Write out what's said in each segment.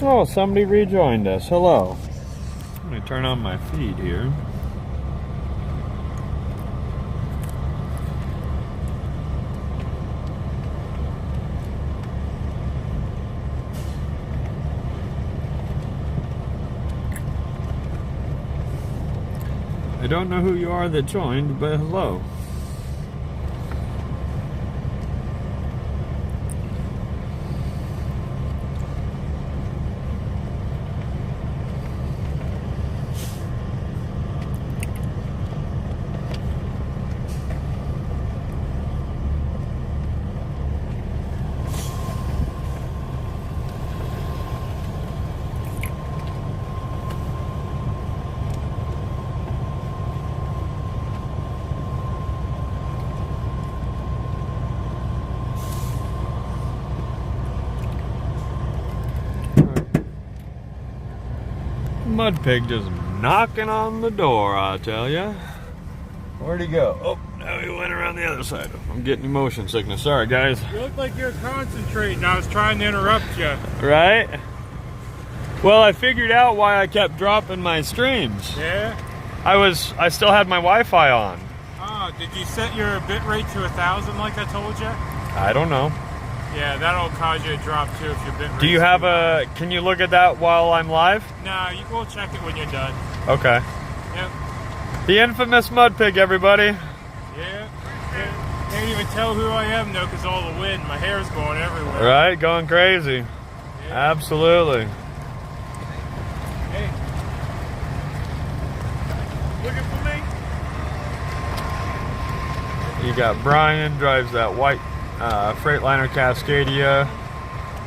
Oh, somebody rejoined us. Hello. Let me turn on my feed here. I don't know who you are that joined, but hello. Mud pig just knocking on the door, I tell ya. Where'd he go? Oh, now he went around the other side. I'm getting motion sickness. Sorry, guys. You look like you're concentrating. I was trying to interrupt you. Right? Well, I figured out why I kept dropping my streams. Yeah? I still had my Wi-Fi on. Oh, did you set your bit rate to 1,000 like I told you? I don't know. Yeah, that'll cause you to drop too if your bit rate. Do you have can you look at that while I'm live? No, you will check it when you're done. Okay. Yep. The infamous mud pig, everybody. Yeah. Can't even tell who I am though because all the wind. My hair's going everywhere. Right, going crazy. Yeah. Absolutely. Hey. Looking for me? You got Brian, drives that white Freightliner Cascadia.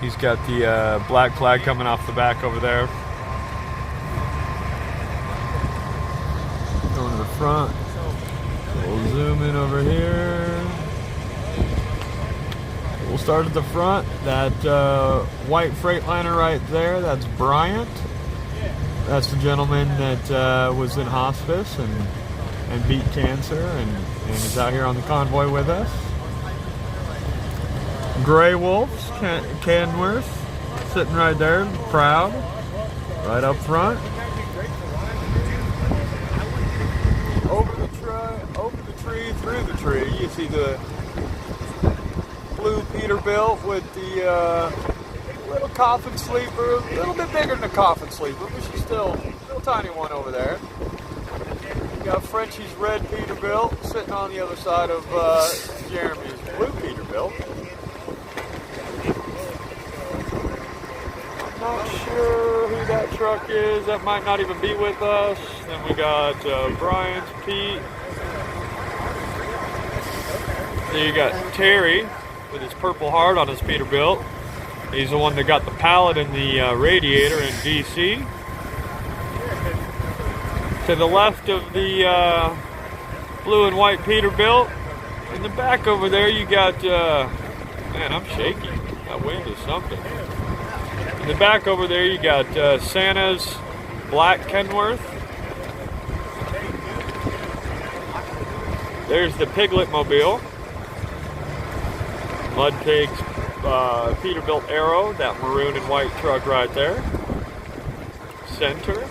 He's got the black flag coming off the back over there. Going to the front. We'll zoom in over here. We'll start at the front. That white Freightliner right there, that's Bryant. That's the gentleman that was in hospice and beat cancer and is out here on the convoy with us. Gray Wolves, Canworth, sitting right there, proud, right up front. Over the tree, through the tree, you see the blue Peterbilt with the little coffin sleeper, a little bit bigger than a coffin sleeper, but she's still a little tiny one over there. You got Frenchie's red Peterbilt sitting on the other side of Jeremy's blue Peterbilt. Not sure who that truck is. That might not even be with us. Then we got Brian's Pete. Then you got Terry with his Purple Heart on his Peterbilt. He's the one that got the pallet in the radiator in DC. To the left of the blue and white Peterbilt. In the back over there you got, man, I'm shaky. That wind is something. In the back over there, you got Santa's black Kenworth. There's the Piglet Mobile. Mud Pig's Peterbilt Arrow, that maroon and white truck right there. Center.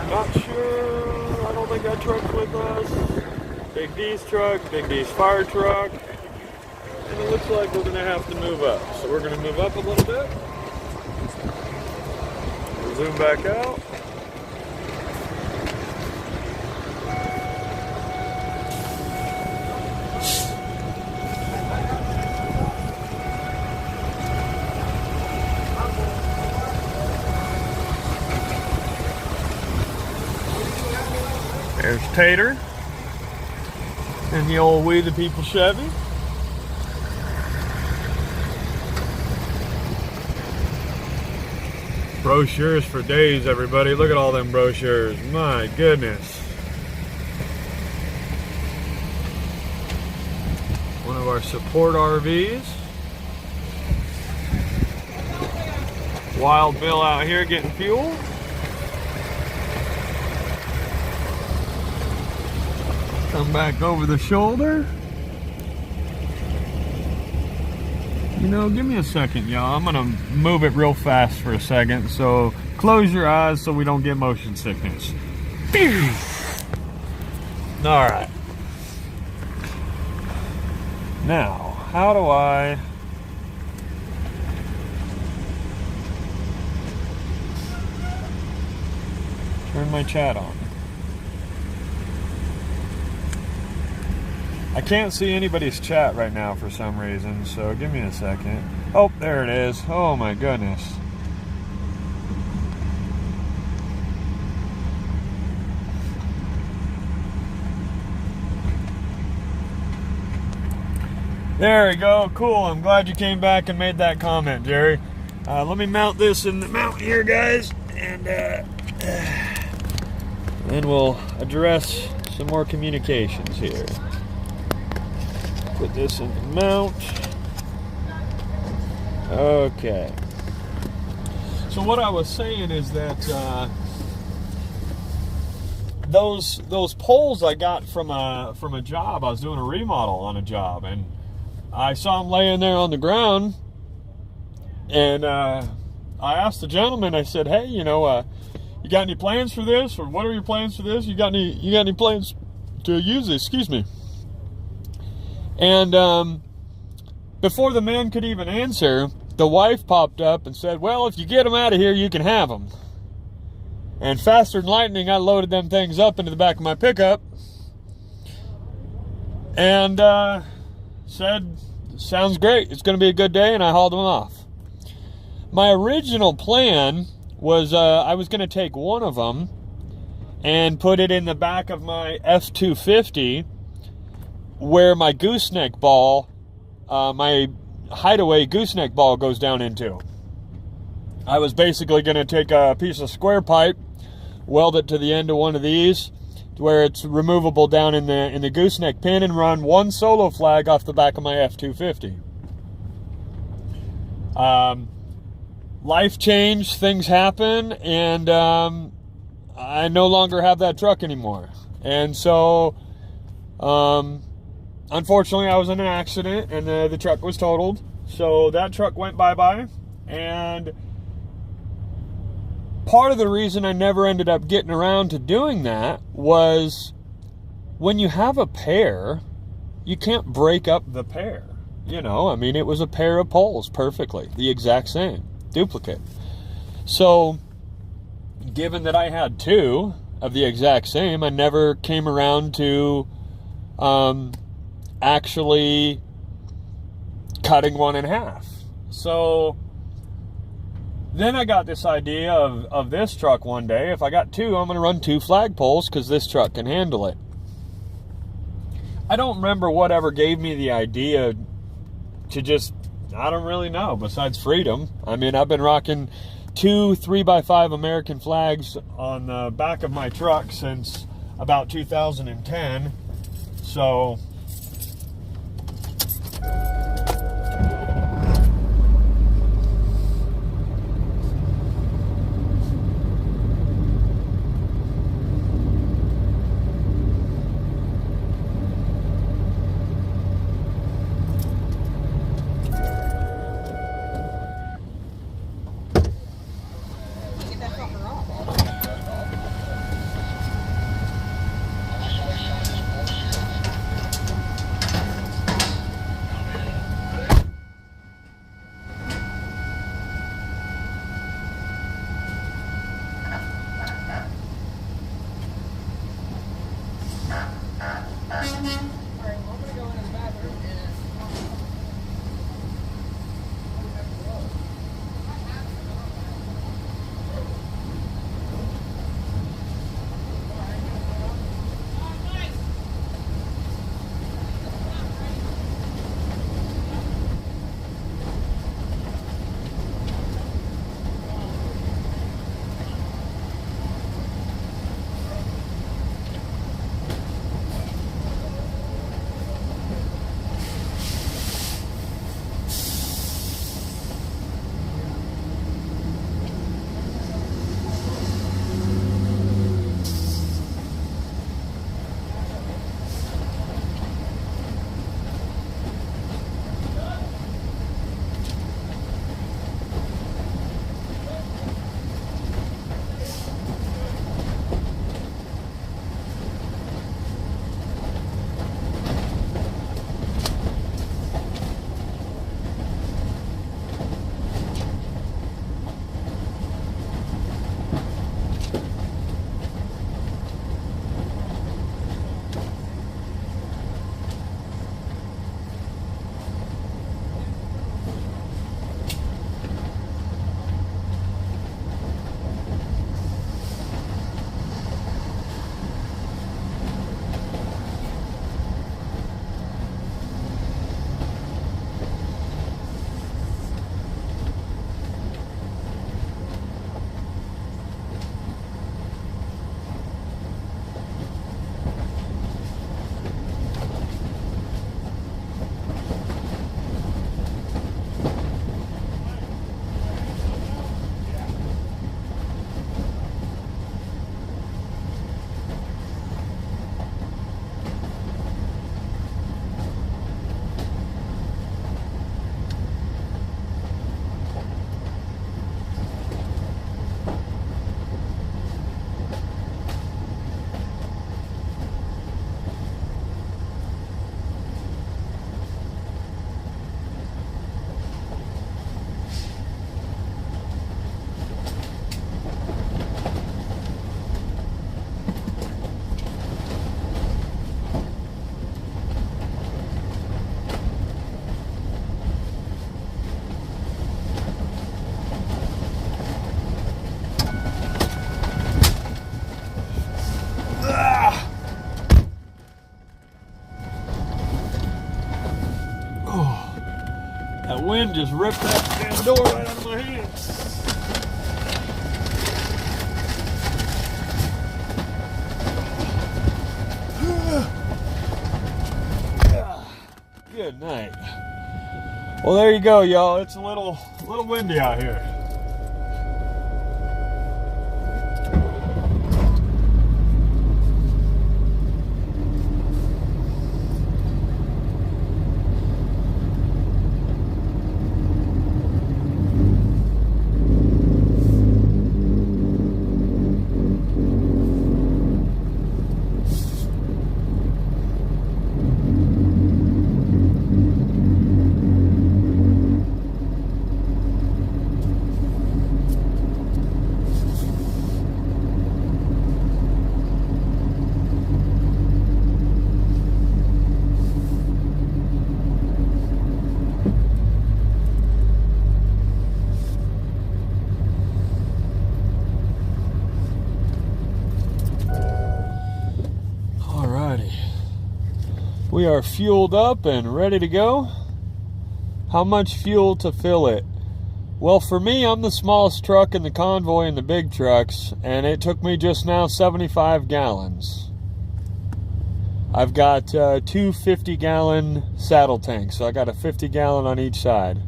Not sure. I don't think that truck's with us. Big D's truck, Big D's fire truck. And it looks like we're going to have to move up. So we're going to move up a little bit. We'll zoom back out. There's Tater and the old We the People Chevy. Brochures for days, everybody. Look at all them brochures. My goodness. One of our support RVs. Wild Bill out here getting fuel. Come back over the shoulder. You know, give me a second, y'all. I'm gonna move it real fast for a second. So close your eyes so we don't get motion sickness. All right. Now, how do I turn my chat on? I can't see anybody's chat right now for some reason, so give me a second. Oh, there it is. Oh my goodness. There we go. Cool. I'm glad you came back and made that comment, Jerry. Let me mount this in the mount here, guys, and then we'll address some more communications here. Put this in the mount. Okay. So what I was saying is that those poles I got from a job. I was doing a remodel on a job, and I saw them laying there on the ground, and I asked the gentleman. I said, "Hey, you know, you got any plans for this, or what are your plans for this? You got any plans to use this?" Excuse me. And before the man could even answer, the wife popped up and said, "Well, if you get them out of here, you can have them." And faster than lightning, I loaded them things up into the back of my pickup and said, "Sounds great. It's going to be a good day," and I hauled them off. My original plan was I was going to take one of them and put it in the back of my F-250 where my gooseneck ball, my hideaway gooseneck ball goes down into. I was basically going to take a piece of square pipe, weld it to the end of one of these, to where it's removable down in the gooseneck pin, and run one solo flag off the back of my F-250. Life changed, things happen, and I no longer have that truck anymore. And so, unfortunately, I was in an accident, and the truck was totaled. So that truck went bye-bye, and part of the reason I never ended up getting around to doing that was when you have a pair, you can't break up the pair. You know, I mean, it was a pair of poles perfectly, the exact same, duplicate. So, given that I had two of the exact same, I never came around to actually cutting one in half. So then I got this idea of this truck one day. If I got two, I'm going to run two flagpoles because this truck can handle it. I don't remember whatever gave me the idea to just, I don't really know, besides freedom. I mean, I've been rocking two 3x5 American flags on the back of my truck since about 2010. So wind just ripped that damn door right out of my hand. Good night. Well, there you go, y'all. It's a little windy out here. We are fueled up and ready to go. How much fuel to fill it? Well, for me, I'm the smallest truck in the convoy and the big trucks, and it took me just now 75 gallons. I've got two 50-gallon saddle tanks, so I got a 50-gallon on each side.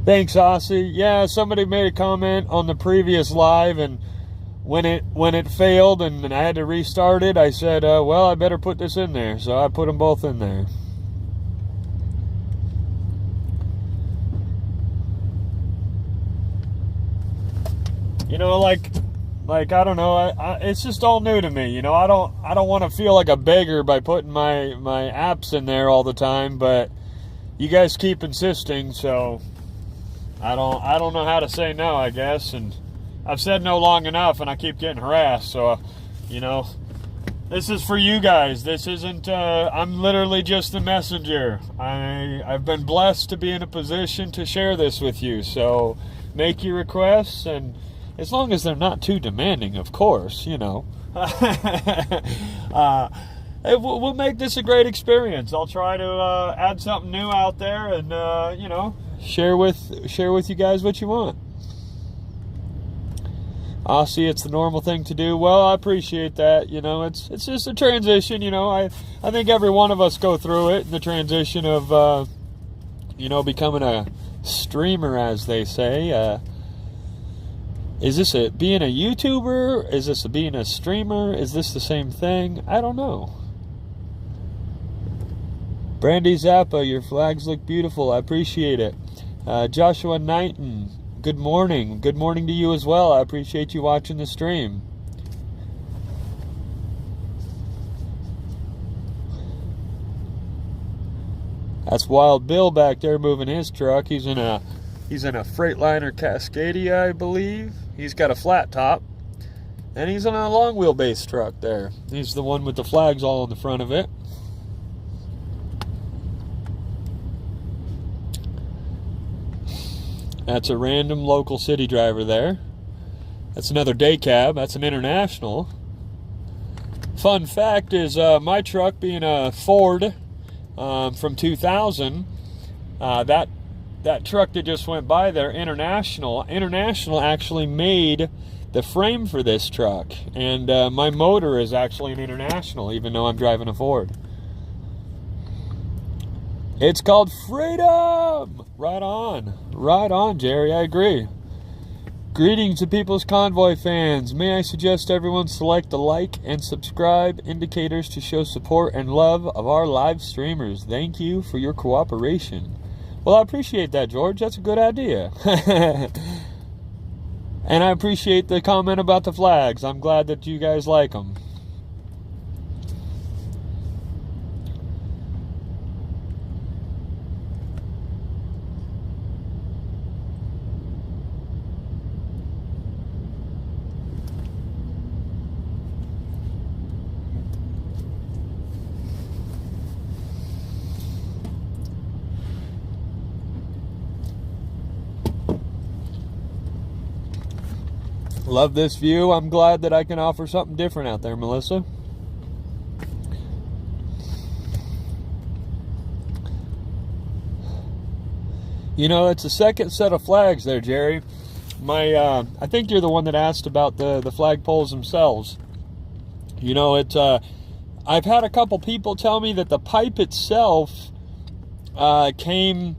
Thanks, Aussie. Yeah, somebody made a comment on the previous live, and when it failed and I had to restart it, I said, well, I better put this in there. So I put them both in there. You know, like I don't know, it's just all new to me. You know, I don't want to feel like a beggar by putting my apps in there all the time, but you guys keep insisting, so I don't know how to say no, I guess. And I've said no long enough, and I keep getting harassed. So, you know, this is for you guys. This isn't. I'm literally just the messenger. I've been blessed to be in a position to share this with you. So, make your requests, and as long as they're not too demanding, of course. You know, we'll make this a great experience. I'll try to add something new out there, and you know, share with you guys what you want. Aussie, it's the normal thing to do. Well, I appreciate that. You know, it's just a transition. You know, I think every one of us go through it in the transition of, you know, becoming a streamer, as they say. Is this being a YouTuber? Is this being a streamer? Is this the same thing? I don't know. Brandy Zappa, your flags look beautiful. I appreciate it. Joshua Knighton, good morning. Good morning to you as well. I appreciate you watching the stream. That's Wild Bill back there moving his truck. He's in a Freightliner Cascadia, I believe. He's got a flat top. And he's on a long wheelbase truck there. He's the one with the flags all on the front of it. That's a random local city driver there. That's another day cab. That's an international. Fun fact is my truck being a Ford from 2000, that truck that just went by there, International actually made the frame for this truck. And my motor is actually an International, even though I'm driving a Ford. It's called freedom! Right on, Jerry, I agree. Greetings to People's Convoy fans. May I suggest everyone select the like and subscribe indicators to show support and love of our live streamers. Thank you for your cooperation. Well, I appreciate that, George. That's a good idea. And I appreciate the comment about the flags. I'm glad that you guys like them. Love this view. I'm glad that I can offer something different out there, Melissa. You know, it's the second set of flags there, Jerry. I think you're the one that asked about the flagpoles themselves. You know, I've had a couple people tell me that the pipe itself came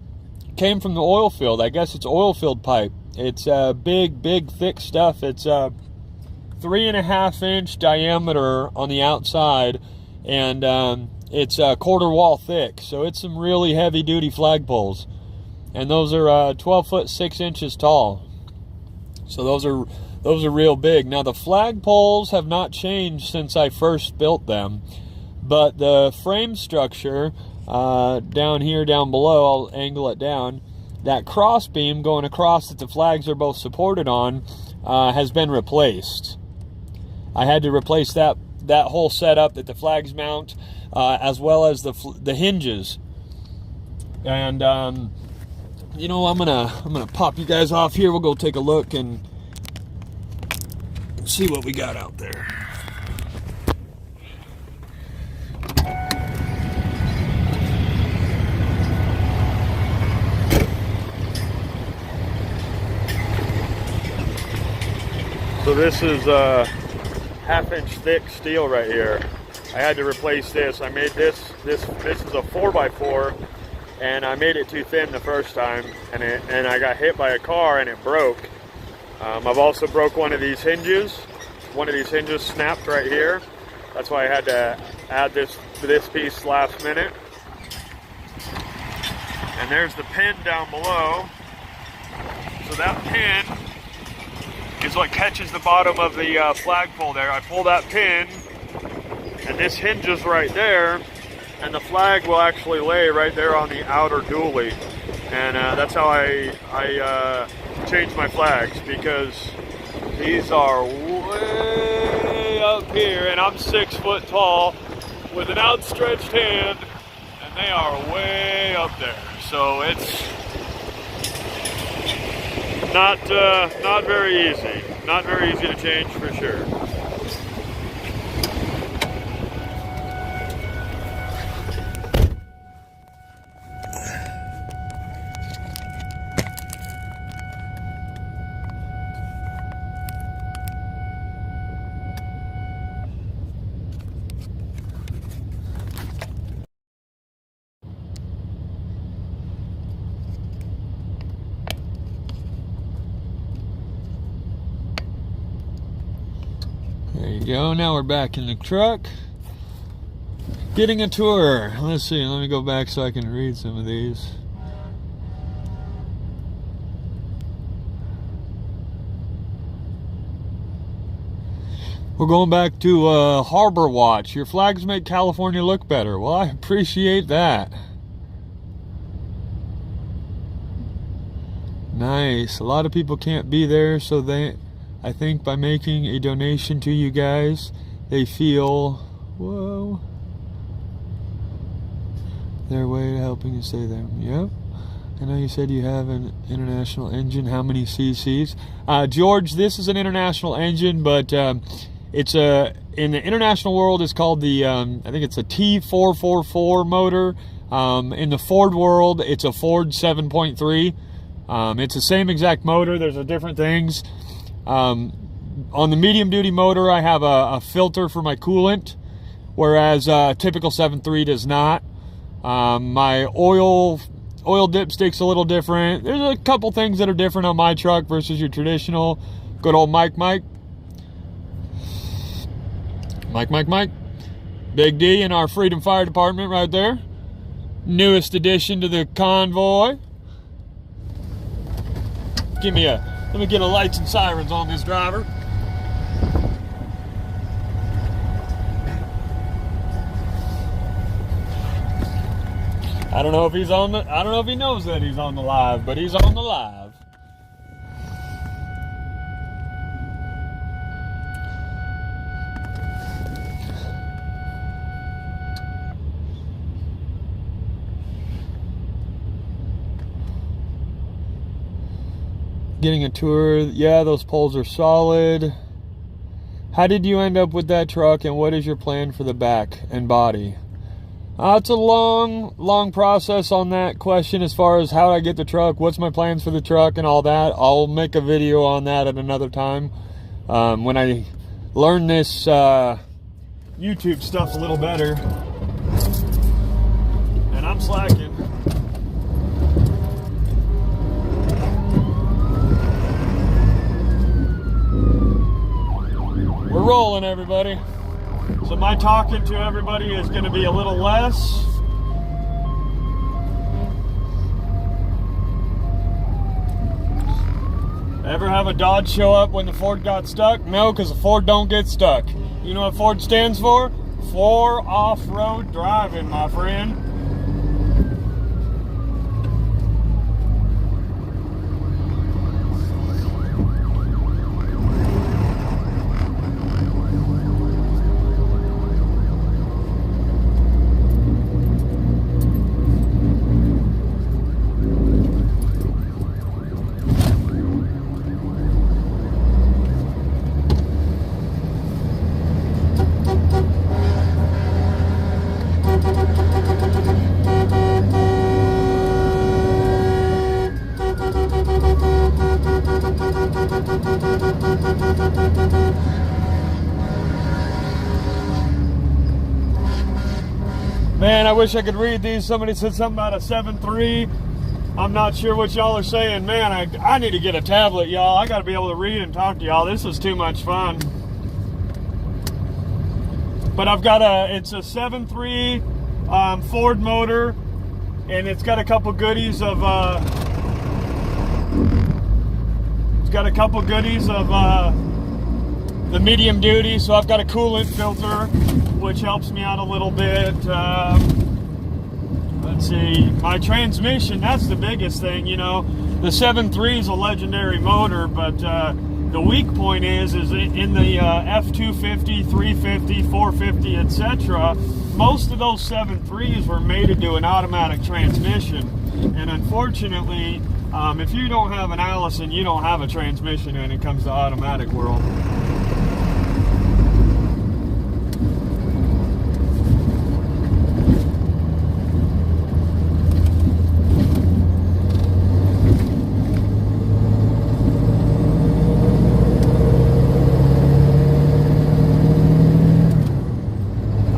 from the oil field. I guess it's oil field pipe. It's big, thick stuff. It's 3.5 inch diameter on the outside, and it's a quarter wall thick. So it's some really heavy duty flagpoles, and those are 12 foot 6 inches tall. So those are real big. Now the flagpoles have not changed since I first built them, but the frame structure down here, down below, I'll angle it down, that cross beam going across that the flags are both supported on has been replaced. I had to replace that whole setup that the flags mount, as well as the hinges. And you know, I'm gonna pop you guys off here. We'll go take a look and see what we got out there. So this is 1/2 inch thick steel right here. I had to replace this. I made this is a 4x4, and I made it too thin the first time, and I got hit by a car and it broke. I've also broke one of these hinges. One of these hinges snapped right here. That's why I had to add this piece last minute. And there's the pin down below. So that pin is what catches the bottom of the flagpole there. I pull that pin, and this hinges right there, and the flag will actually lay right there on the outer dually. And that's how I change my flags, because these are way up here, and I'm 6 foot tall with an outstretched hand, and they are way up there. So it's not very easy. Not very easy to change for sure. There you go. Now we're back in the truck, getting a tour. Let's see. Let me go back so I can read some of these. We're going back to Harbor Watch. Your flags make California look better. Well, I appreciate that. Nice. A lot of people can't be there, so I think by making a donation to you guys, they feel, whoa, their way of helping you stay there. Yep. I know you said you have an international engine. How many cc's? George, this is an international engine, but it's in the international world, it's called the, I think it's a T444 motor. In the Ford world, it's a Ford 7.3. It's the same exact motor. There's different things. On the medium duty motor, I have a filter for my coolant, whereas a typical 7.3 does not. My oil dipstick's a little different. There's a couple things that are different on my truck versus your traditional. Good old Mike. Big D in our Freedom Fire Department right there. Newest addition to the Convoy. Let me get a lights and sirens on this driver. I don't know if he knows that he's on the live, but he's on the live. Getting a tour. Yeah, those poles are solid. How did you end up with that truck, and what is your plan for the back and body? It's a long process on that question as far as how I get the truck, what's my plans for the truck and all that. I'll make a video on that at another time when I learn this YouTube stuff a little better. And I'm slacking. We're rolling, everybody. So my talking to everybody is going to be a little less. Ever have a Dodge show up when the Ford got stuck? No, because the Ford don't get stuck. You know what Ford stands for? For off-road driving, my friend. Man, I wish I could read these. Somebody said something about a 7.3. I'm not sure what y'all are saying. Man, I need to get a tablet, y'all. I got to be able to read and talk to y'all. This is too much fun. But I've got it's a 7.3 Ford motor, and it's got a couple goodies of, the medium duty. So I've got a coolant filter, which helps me out a little bit. Let's see, my transmission, that's the biggest thing, you know. The 7.3 is a legendary motor, but the weak point is in the F250, 350, 450, etc. Most of those 7.3s were made to do an automatic transmission. And unfortunately, if you don't have an Allison, you don't have a transmission when it comes to automatic world.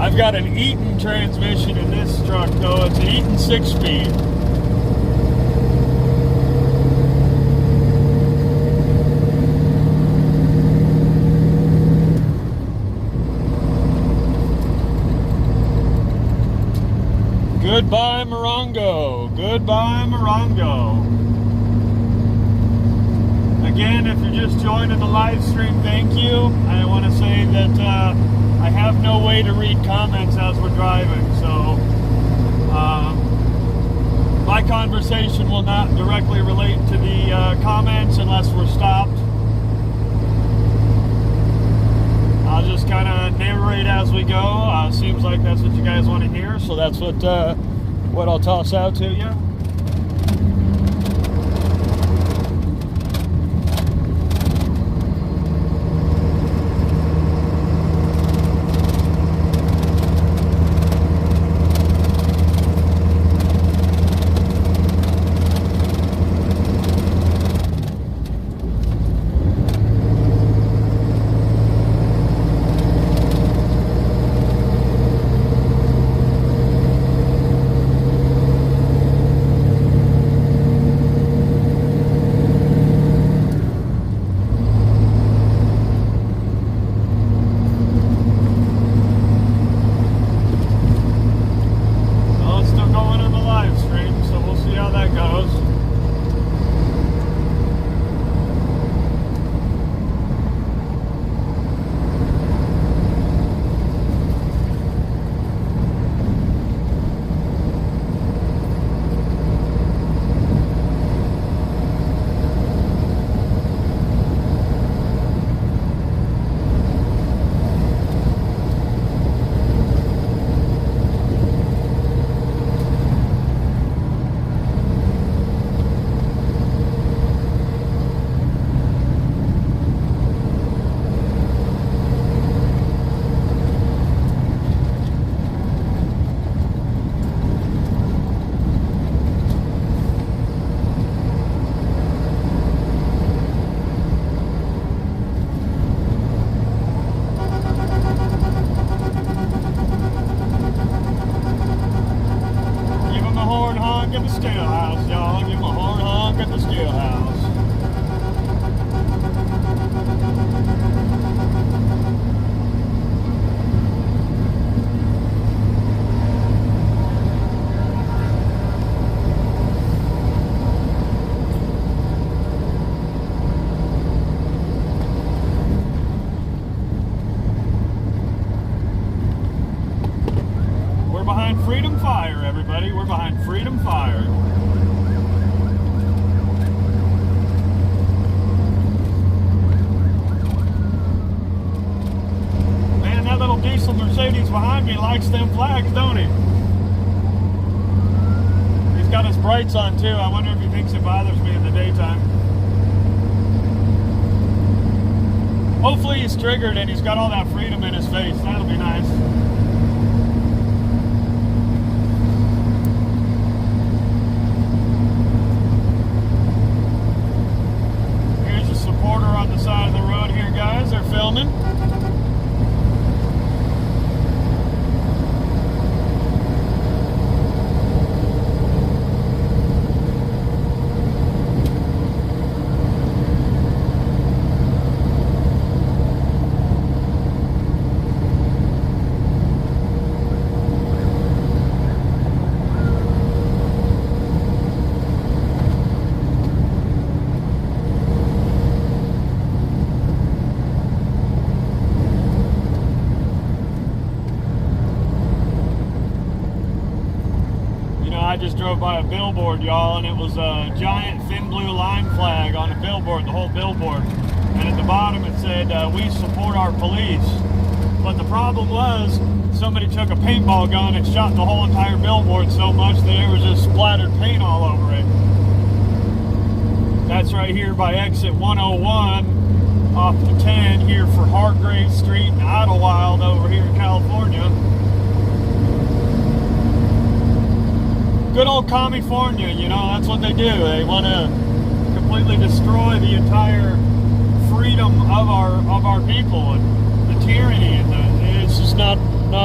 I've got an Eaton transmission in this truck, though. It's an Eaton 6-speed. Goodbye, Morongo. Goodbye, Morongo. Again, if you're just joining the live stream, thank you. I want to say that I have no way to read comments as we're driving, so my conversation will not directly relate to the comments unless we're stopped. I'll just kind of narrate as we go. Seems like that's what you guys want to hear, so that's what I'll toss out to you. everybody. We're behind Freedom Fire. Man, that little diesel Mercedes behind me likes them flags, don't he? He's got his brights on too. I wonder if he thinks it bothers me in the daytime. Hopefully he's triggered and he's got all that freedom in his face. That'll be nice. Here's a supporter on the side of the road here, guys. They're filming. I just drove by a billboard, y'all, and it was a giant thin blue line flag on a billboard, the whole billboard. And at the bottom it said, we support our police. But the problem was, somebody took a paintball gun and shot the whole entire billboard so much that there was just splattered paint all over it. That's right here by exit 101 off the 10 here for Hargrave Street in Idlewild over here in California. Good old California, you know, that's what they do. They want to completely destroy the entire freedom of our people and the tyranny, and it's just not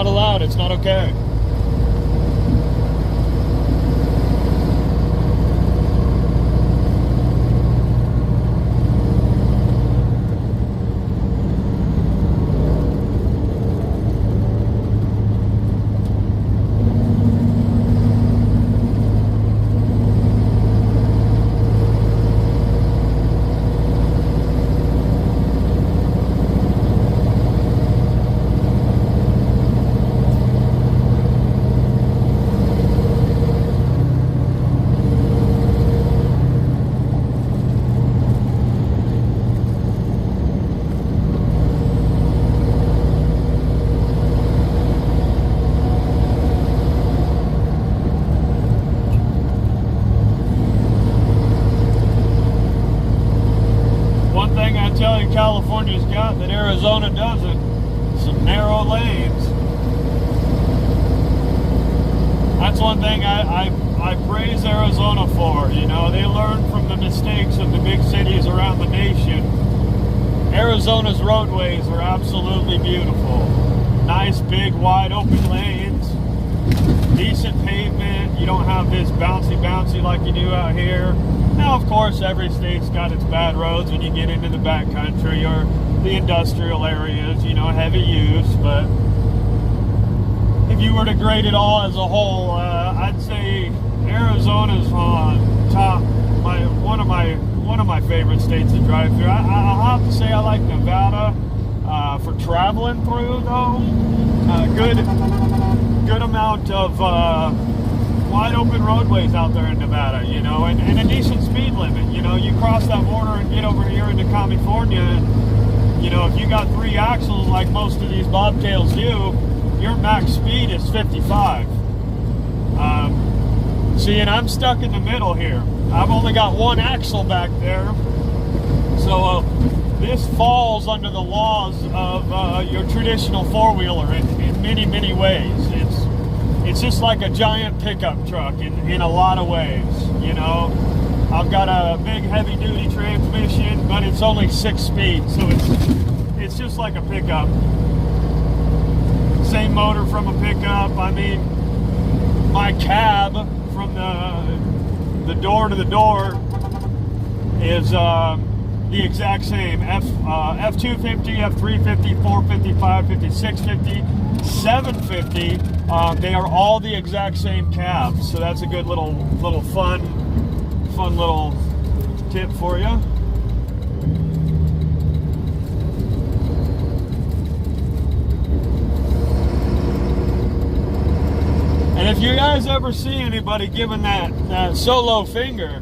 allowed. It's not okay. California's got that Arizona doesn't. Some narrow lanes. That's one thing I praise Arizona for. You know, they learn from the mistakes of the big cities around the nation. Arizona's roadways are absolutely beautiful. Nice, big, wide open lanes. Decent pavement. You don't have this bouncy like you do out here. Now, of course, every state's got its bad roads when you get into the backcountry or the industrial areas, you know, heavy use. But if you were to grade it all as a whole, I'd say Arizona's on top. One of my favorite states to drive through. I'll have to say I like Nevada for traveling through, though. Good amount of wide open roadways out there in Nevada, you know, and a decent speed limit. You know, you cross that border and get over here into California, and, you know, if you got 3 axles like most of these bobtails do, your max speed is 55. See, and I'm stuck in the middle here. I've only got 1 axle back there, so this falls under the laws of your traditional four-wheeler in many ways. It's just like a giant pickup truck in a lot of ways, you know. I've got a big heavy-duty transmission, but it's only 6 speed, so it's just like a pickup. Same motor from a pickup. I mean, my cab from the door to the door is the exact same. F250, F350, 450, 550, 650, 750. They are all the exact same cabs, so that's a good little fun little tip for you. And if you guys ever see anybody giving that solo finger,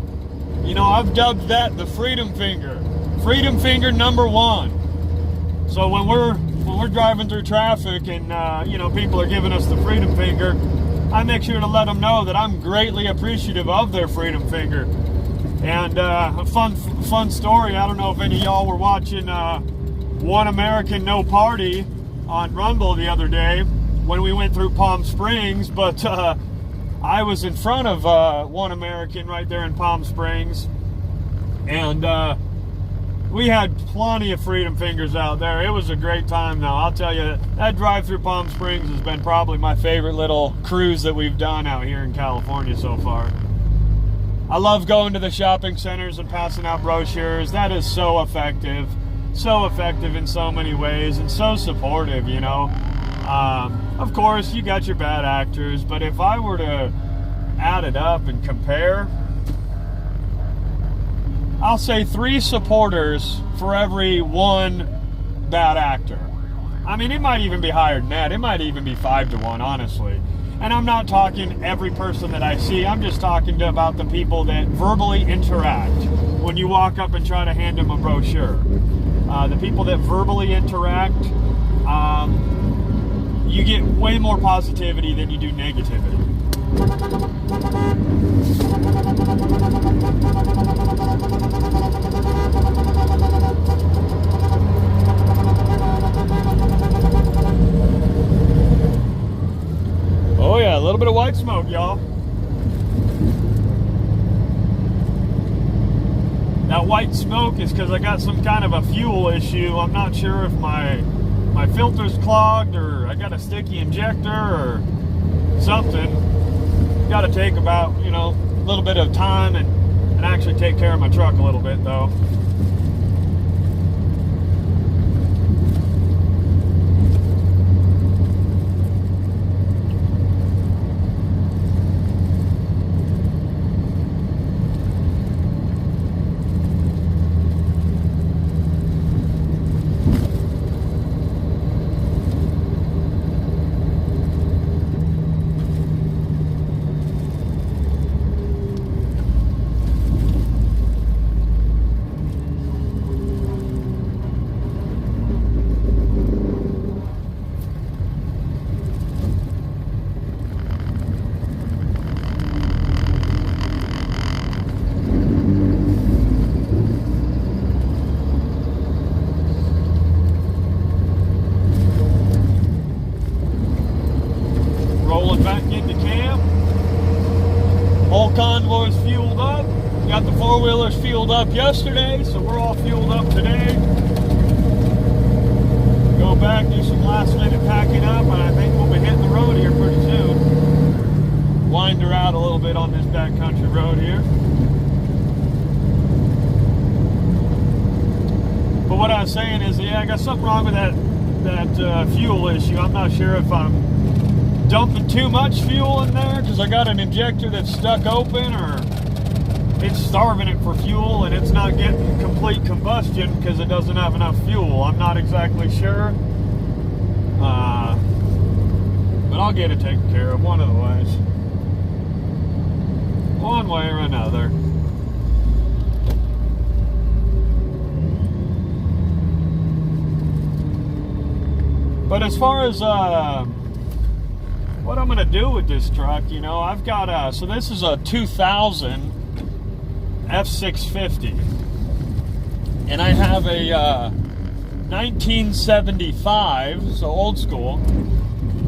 you know, I've dubbed that the freedom finger. Freedom finger number 1. So when we're driving through traffic and, you know, people are giving us the freedom finger, I make sure to let them know that I'm greatly appreciative of their freedom finger. And a fun story, I don't know if any of y'all were watching One American No Party on Rumble the other day when we went through Palm Springs, but I was in front of One American right there in Palm Springs, and we had plenty of freedom fingers out there. It was a great time though. I'll tell you, that drive through Palm Springs has been probably my favorite little cruise that we've done out here in California so far. I love going to the shopping centers and passing out brochures. That is so effective in so many ways, and so supportive, you know. Of course, you got your bad actors, but if I were to add it up and compare, I'll say 3 supporters for every 1 bad actor. I mean, it might even be higher than that. It might even be 5 to 1, honestly. And I'm not talking every person that I see. I'm just talking about the people that verbally interact when you walk up and try to hand them a brochure. The people that verbally interact, you get way more positivity than you do negativity. Oh yeah, a little bit of white smoke, y'all. That white smoke is because I got some kind of a fuel issue. I'm not sure if my filter's clogged or I got a sticky injector or something. Got to take about, you know, a little bit of time and actually take care of my truck a little bit though. Back into camp. Whole convoy's fueled up. Got the 4-wheelers fueled up yesterday, so we're all fueled up today. Go back, do some last minute packing up, and I think we'll be hitting the road here pretty soon. Wind her out a little bit on this backcountry road here. But what I was saying is, yeah, I got something wrong with that fuel issue. I'm not sure if I'm dumping too much fuel in there because I got an injector that's stuck open, or it's starving it for fuel and it's not getting complete combustion because it doesn't have enough fuel. I'm not exactly sure, but I'll get it taken care of one of the ways, one way or another. But as far as what I'm going to do with this truck, you know, I've got so this is a 2000 F650, and I have a 1975, so old school.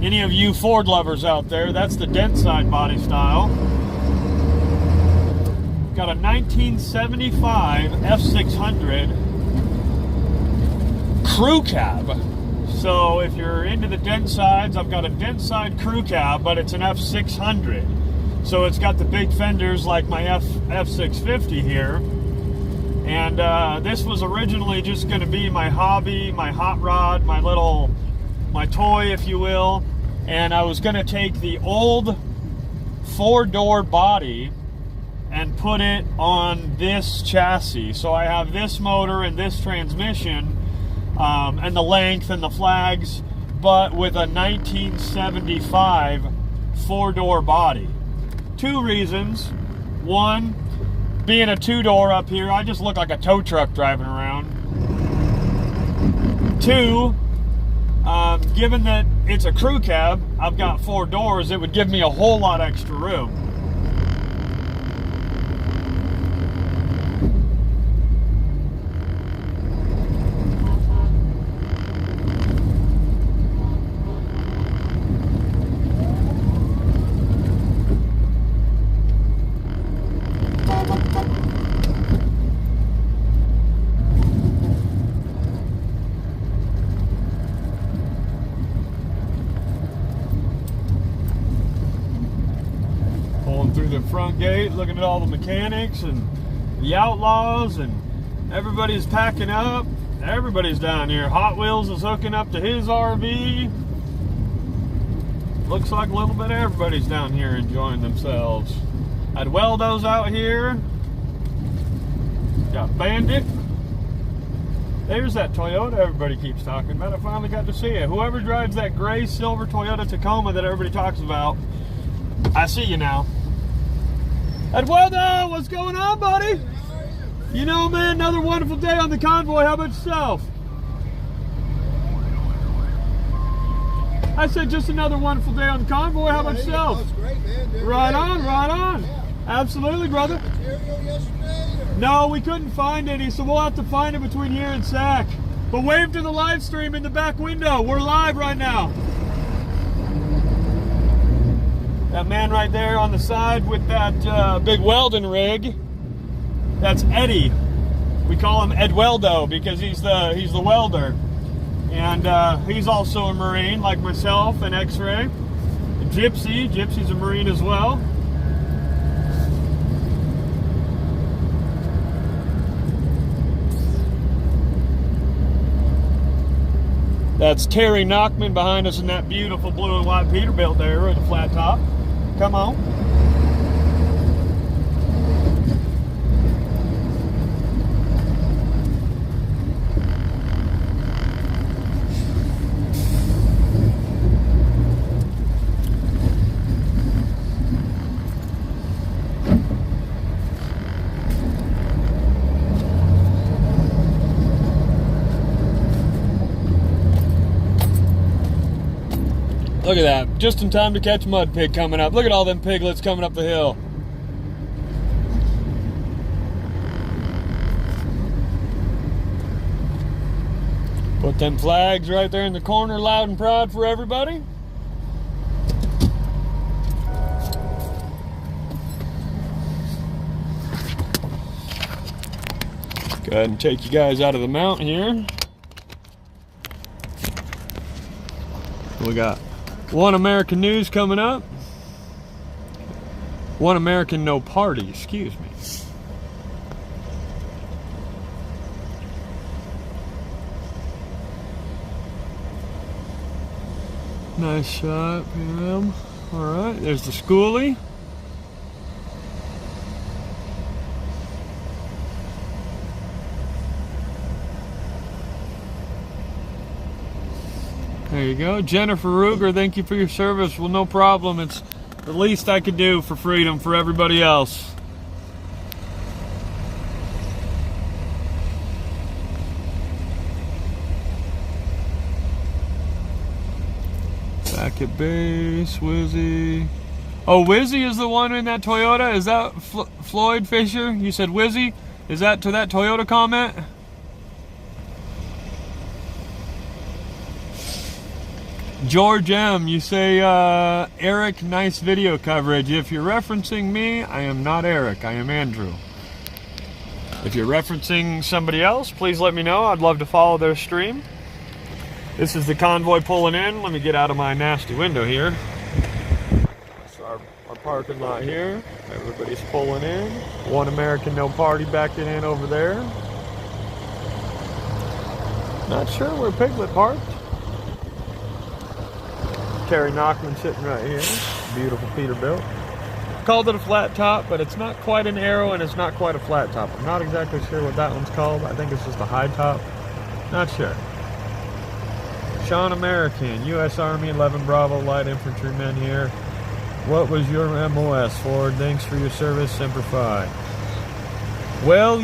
Any of you Ford lovers out there, that's the dent side body style. Got a 1975 F600 crew cab. So if you're into the dent sides, I've got a dent side crew cab, but it's an F600. So it's got the big fenders like my F650 here. And this was originally just going to be my hobby, my hot rod, my toy, if you will. And I was going to take the old 4-door body and put it on this chassis. So I have this motor and this transmission, and the length and the flags, but with a 1975 4-door body. 2 reasons. One, being a 2-door up here, I just look like a tow truck driving around. 2, given that it's a crew cab, I've got 4 doors, it would give me a whole lot extra room. Through the front gate, looking at all the mechanics and the outlaws, and everybody's packing up. Everybody's down here. Hot Wheels is hooking up to his RV. Looks like a little bit of everybody's down here enjoying themselves. Edweldo's out here. Got Bandit. There's that Toyota everybody keeps talking about. I finally got to see it. Whoever drives that gray silver Toyota Tacoma that everybody talks about, I see you now. Edweldo, what's going on, buddy? You know, man, another wonderful day on the convoy. How about yourself? I said just another wonderful day on the convoy. How about yourself? That's great, man. Right on, right on. Yeah. Absolutely, brother. Material yesterday, or? No, we couldn't find any, so we'll have to find it between here and SAC. But wave to the live stream in the back window. We're live right now. That man right there on the side with that big welding rig, that's Eddie. We call him Edweldo because he's the welder. And he's also a Marine like myself, an X-ray. Gypsy's a Marine as well. That's Terry Knockman behind us in that beautiful blue and white Peterbilt there with a flat top. Come on. Look at that. Just in time to catch Mud Pig coming up. Look at all them piglets coming up the hill. Put them flags right there in the corner, loud and proud for everybody. Go ahead and take you guys out of the mount here. We got One American News coming up. One American No Party, excuse me. Nice shot, PM. Alright, there's the schoolie. There you go. Jennifer Ruger, thank you for your service. Well, no problem. It's the least I could do for freedom for everybody else. Back at base, Wizzy. Oh, Wizzy is the one in that Toyota? Is that Floyd Fisher? You said Wizzy? Is that to that Toyota comment? George M, you say, Eric, nice video coverage. If you're referencing me, I am not Eric, I am Andrew. If you're referencing somebody else, please let me know. I'd love to follow their stream. This is the convoy pulling in. Let me get out of my nasty window here. That's our parking lot here. Everybody's pulling in. One American No Party backing in over there. Not sure where Piglet parked. Terry Knockman sitting right here. Beautiful Peterbilt. Called it a flat top, but it's not quite an Aero and it's not quite a flat top. I'm not exactly sure what that one's called. I think it's just a high top. Not sure. Sean American, U.S. Army 11 Bravo light infantrymen here. What was your MOS, Ford? Thanks for your service, Semper Fi. Well,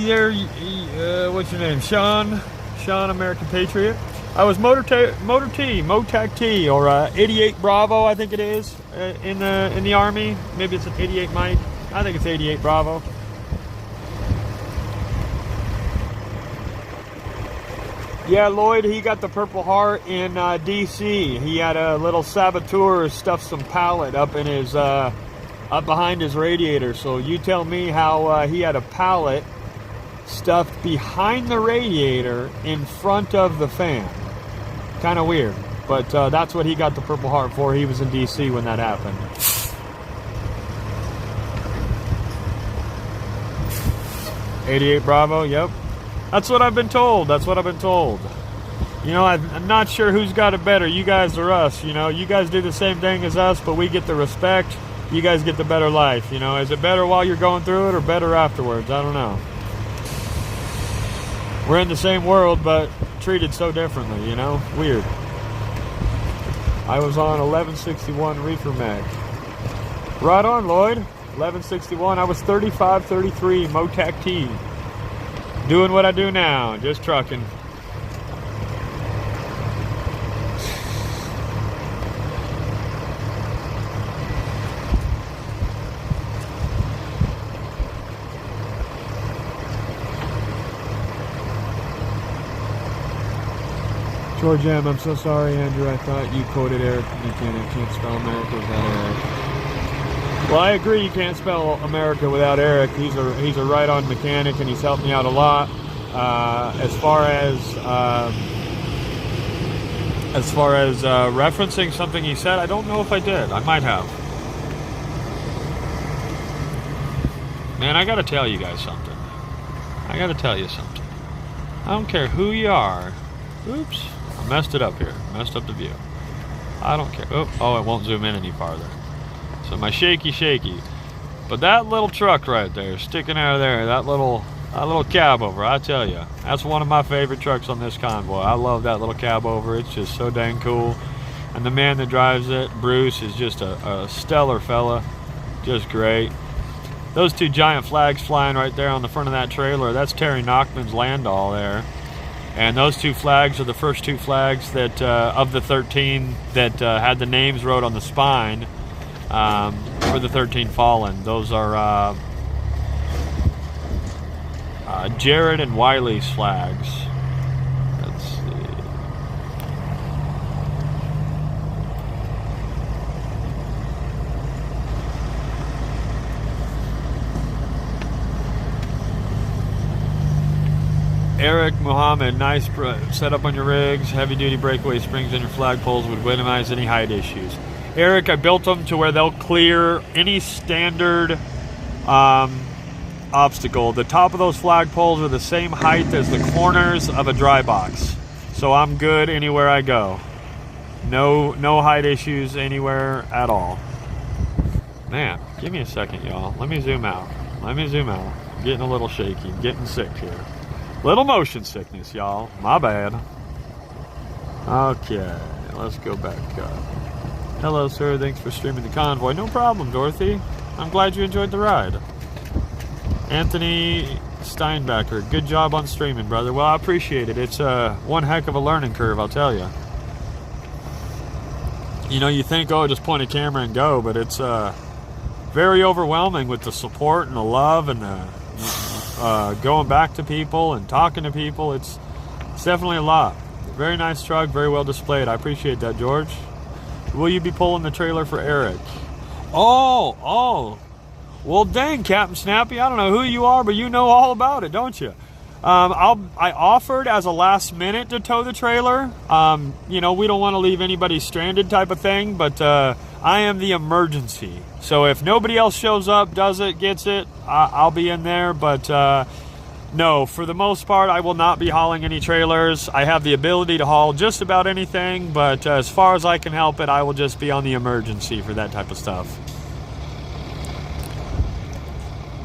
what's your name? Sean, American Patriot. I was Motac T, or 88 Bravo, I think it is, in the Army. Maybe it's an 88 Mike. I think it's 88 Bravo. Yeah, Lloyd, he got the Purple Heart in D.C. He had a little saboteur stuff some pallet up in his up behind his radiator. So you tell me how he had a pallet stuffed behind the radiator in front of the fan. Kind of weird, but that's what he got the Purple Heart for. He was in D.C. when that happened. '88 Bravo, yep. That's what I've been told. You know, I'm not sure who's got it better, you guys or us. You know, you guys do the same thing as us, but we get the respect. You guys get the better life. You know, is it better while you're going through it or better afterwards? I don't know. We're in the same world, but treated so differently, you know? Weird. I was on 1161 Reefer Mag. Right on, Lloyd. 1161. I was 3533 Motac T. Doing what I do now, just trucking. George M., I'm so sorry, Andrew. I thought you quoted Eric Mechanic. Can't spell America without Eric. Well, I agree. You can't spell America without Eric. He's a right-on mechanic, and he's helped me out a lot. As far as referencing something he said, I don't know if I did. I might have. Man, I got to tell you guys something. I don't care who you are. Oops. I messed it up here. Messed up the view. I don't care. Oh, it won't zoom in any farther. So my shaky. But that little truck right there, sticking out of there, that little cab over, I tell you, that's one of my favorite trucks on this convoy. I love that little cab over. It's just so dang cool. And the man that drives it, Bruce, is just a stellar fella. Just great. Those two giant flags flying right there on the front of that trailer, that's Terry Nachman's Landau there. And those two flags are the first two flags that of the 13 that had the names wrote on the spine for the 13 fallen. Those are Jared and Wiley's flags. Let's see. Eric Muhammad, nice setup on your rigs. Heavy duty breakaway springs on your flagpoles would minimize any height issues. Eric, I built them to where they'll clear any standard obstacle. The top of those flagpoles are the same height as the corners of a dry box. So I'm good anywhere I go. No height issues anywhere at all. Man, give me a second, y'all. Let me zoom out. I'm getting a little shaky. I'm getting sick here. Little motion sickness, y'all. My bad. Okay, let's go back up. Hello, sir. Thanks for streaming the convoy. No problem, Dorothy. I'm glad you enjoyed the ride. Anthony Steinbacher, good job on streaming, brother. Well, I appreciate it. It's one heck of a learning curve, I'll tell you. You know, you think, oh, just point a camera and go, but it's very overwhelming with the support and the love and the going back to people and talking to people. It's definitely a lot. Very nice truck, very well displayed. I appreciate that, George. Will you be pulling the trailer for Eric? Oh. Well, dang, Captain Snappy. I don't know who you are, but you know all about it, don't you? I offered as a last minute to tow the trailer. You know, we don't want to leave anybody stranded type of thing, but I am the emergency. So if nobody else shows up, does it, gets it, I'll be in there. But no, for the most part, I will not be hauling any trailers. I have the ability to haul just about anything, but as far as I can help it, I will just be on the emergency for that type of stuff.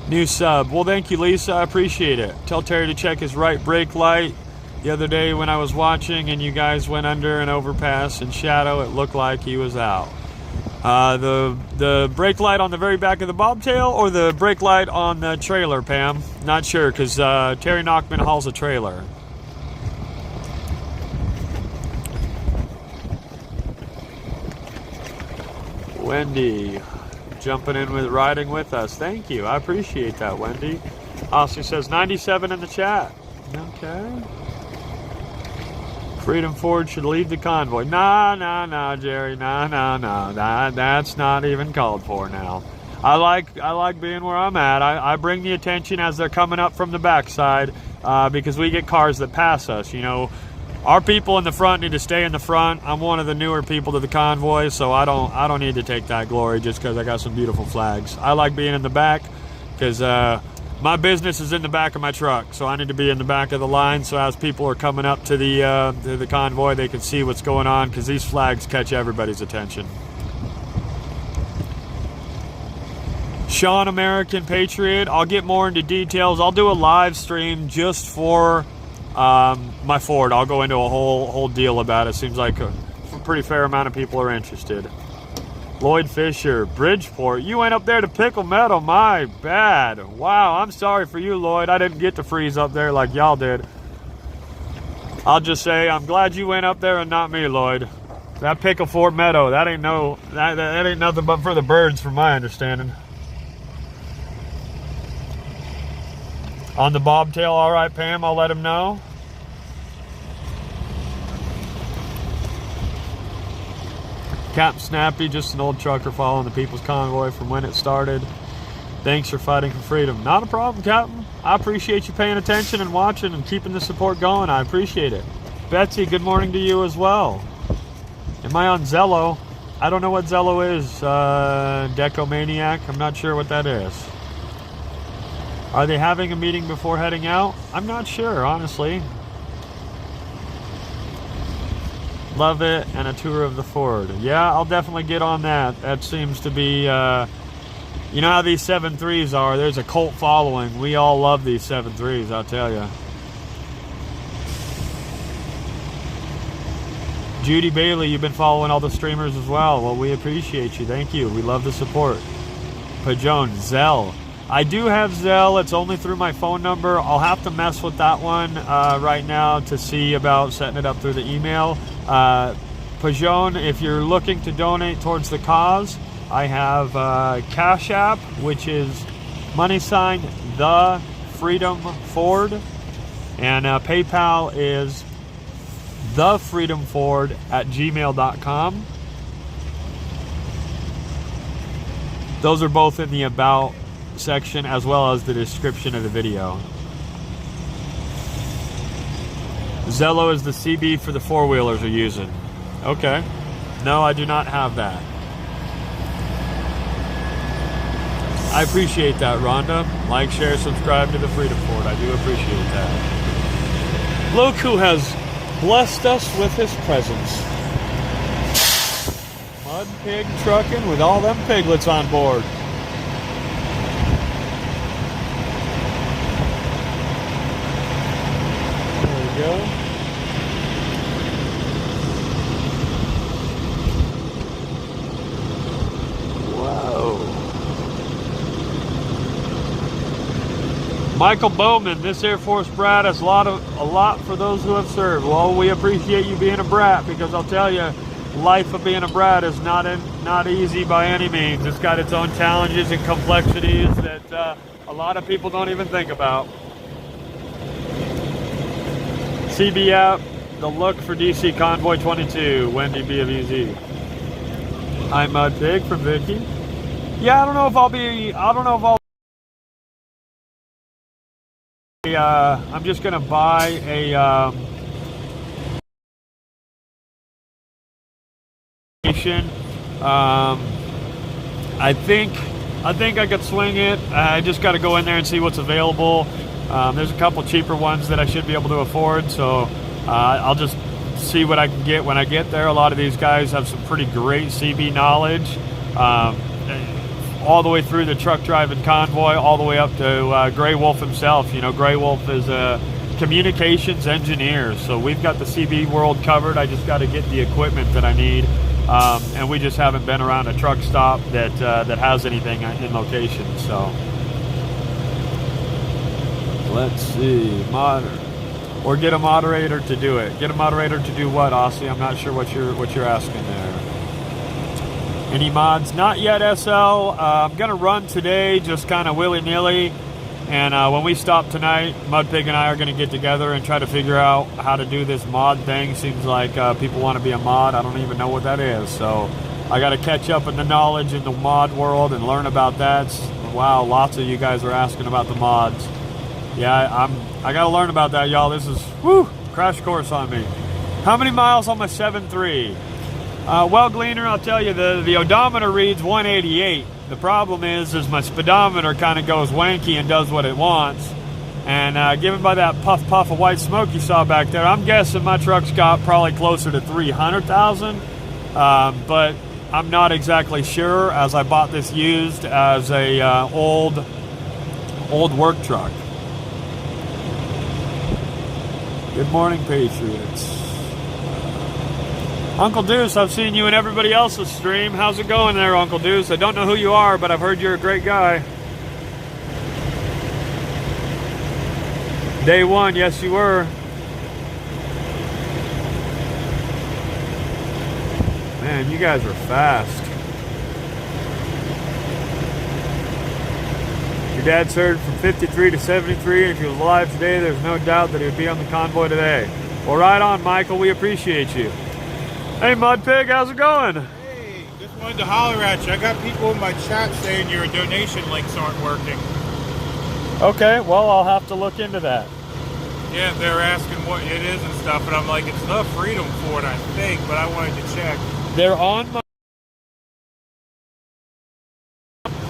New sub. Well, thank you, Lisa. I appreciate it. Tell Terry to check his right brake light. The other day when I was watching and you guys went under an overpass in shadow, it looked like he was out. The brake light on the very back of the bobtail or the brake light on the trailer, Pam? Not sure, because Terry Knockman hauls a trailer. Wendy, jumping in with riding with us. Thank you. I appreciate that, Wendy. Oscar says 97 in the chat. Okay. Freedom Ford should leave the convoy. Nah, Jerry. Nah. That's not even called for now. I like being where I'm at. I bring the attention as they're coming up from the backside because we get cars that pass us. You know, our people in the front need to stay in the front. I'm one of the newer people to the convoy, so I don't need to take that glory just because I got some beautiful flags. I like being in the back because my business is in the back of my truck, so I need to be in the back of the line so as people are coming up to the convoy, they can see what's going on because these flags catch everybody's attention. Sean, American Patriot, I'll get more into details. I'll do a live stream just for my Ford. I'll go into a whole deal about it. Seems like a pretty fair amount of people are interested. Lloyd Fisher, Bridgeport. You went up there to Pickle Meadow. My bad. Wow, I'm sorry for you, Lloyd. I didn't get to freeze up there like y'all did. I'll just say I'm glad you went up there and not me, Lloyd. That Pickle Fort Meadow, that ain't nothing but for the birds, from my understanding. On the bobtail, all right, Pam. I'll let him know. Captain Snappy, just an old trucker following the People's Convoy from when it started. Thanks for fighting for freedom. Not a problem, Captain. I appreciate you paying attention and watching and keeping the support going. I appreciate it. Betsy, good morning to you as well. Am I on Zello? I don't know what Zello is. Decomaniac, I'm not sure what that is. Are they having a meeting before heading out? I'm not sure, honestly. Love it, and a tour of the Ford. Yeah, I'll definitely get on that. That seems to be, you know how these 7.3s are. There's a cult following. We all love these 7.3s, I'll tell you. Judy Bailey, you've been following all the streamers as well. Well, we appreciate you. Thank you. We love the support. Pajon, Zelle. I do have Zelle. It's only through my phone number. I'll have to mess with that one right now to see about setting it up through the email. Pajon, if you're looking to donate towards the cause, I have Cash App, which is # the Freedom Ford, and PayPal is thefreedomford@gmail.com. Those are both in the About section as well as the description of the video. Zello is the CB for the four-wheelers are using. Okay. No, I do not have that. I appreciate that, Rhonda. Like, share, subscribe to the Freedom Ford. I do appreciate that. Look who has blessed us with his presence. Mud pig trucking with all them piglets on board. Go. Whoa. Michael Bowman, this Air Force brat is a lot for those who have served. Well, we appreciate you being a brat because I'll tell you, life of being a brat is not easy by any means. It's got its own challenges and complexities that a lot of people don't even think about. CB app, the look for DC Convoy 22, Wendy B of EZ. I'm Mud Pig from Vicky. Yeah, I don't know if I'm just gonna buy a I think I could swing it. I just got to go in there and see what's available. There's a couple cheaper ones that I should be able to afford, so I'll just see what I can get when I get there. A lot of these guys have some pretty great CB knowledge, all the way through the truck driving convoy, all the way up to Gray Wolf himself. You know, Gray Wolf is a communications engineer, so we've got the CB world covered. I just got to get the equipment that I need and we just haven't been around a truck stop that has anything in location. So let's see, or get a moderator to do it. Get a moderator to do what, Aussie? I'm not sure what you're asking there. Any mods? Not yet, SL. I'm gonna run today, just kind of willy-nilly. And when we stop tonight, Mudpig and I are going to get together and try to figure out how to do this mod thing. Seems like people want to be a mod. I don't even know what that is. So I got to catch up in the knowledge in the mod world and learn about that. Wow, lots of you guys are asking about the mods. Yeah, I got to learn about that, y'all. This is, crash course on me. How many miles on my 7.3? Well, Gleaner, I'll tell you, the odometer reads 188. The problem is my speedometer kind of goes wanky and does what it wants. And given by that puff of white smoke you saw back there, I'm guessing my truck's got probably closer to 300,000. But I'm not exactly sure, as I bought this used as a old work truck. Good morning, Patriots. Uncle Deuce, I've seen you and everybody else's stream. How's it going there, Uncle Deuce? I don't know who you are, but I've heard you're a great guy. Day one, yes you were. Man, you guys are fast. Your dad served from 53 to 73, and if he was alive today, there's no doubt that he would be on the convoy today. Well, right on, Michael. We appreciate you. Hey, Mudpig, how's it going? Hey, just wanted to holler at you. I got people in my chat saying your donation links aren't working. Okay, well, I'll have to look into that. Yeah, they're asking what it is and stuff, and I'm like, it's the Freedom Ford, I think, but I wanted to check. They're on my...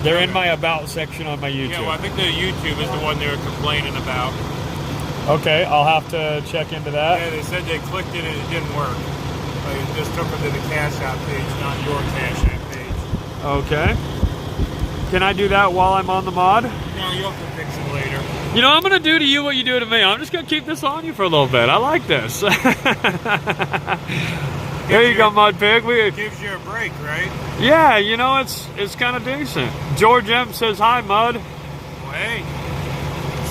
They're in my About section on my YouTube. Yeah, well, I think the YouTube is the one they were complaining about. Okay, I'll have to check into that. Yeah, they said they clicked it and it didn't work. It just took them to the cashapp page, not your cashapp page. Okay. Can I do that while I'm on the mod? No, you'll have to fix it later. You know, I'm going to do to you what you do to me. I'm just going to keep this on you for a little bit. I like this. There you go, Mudpig. It gives you a break, right? Yeah, you know, it's kind of decent. George M says, hi, Mud. Well, hey.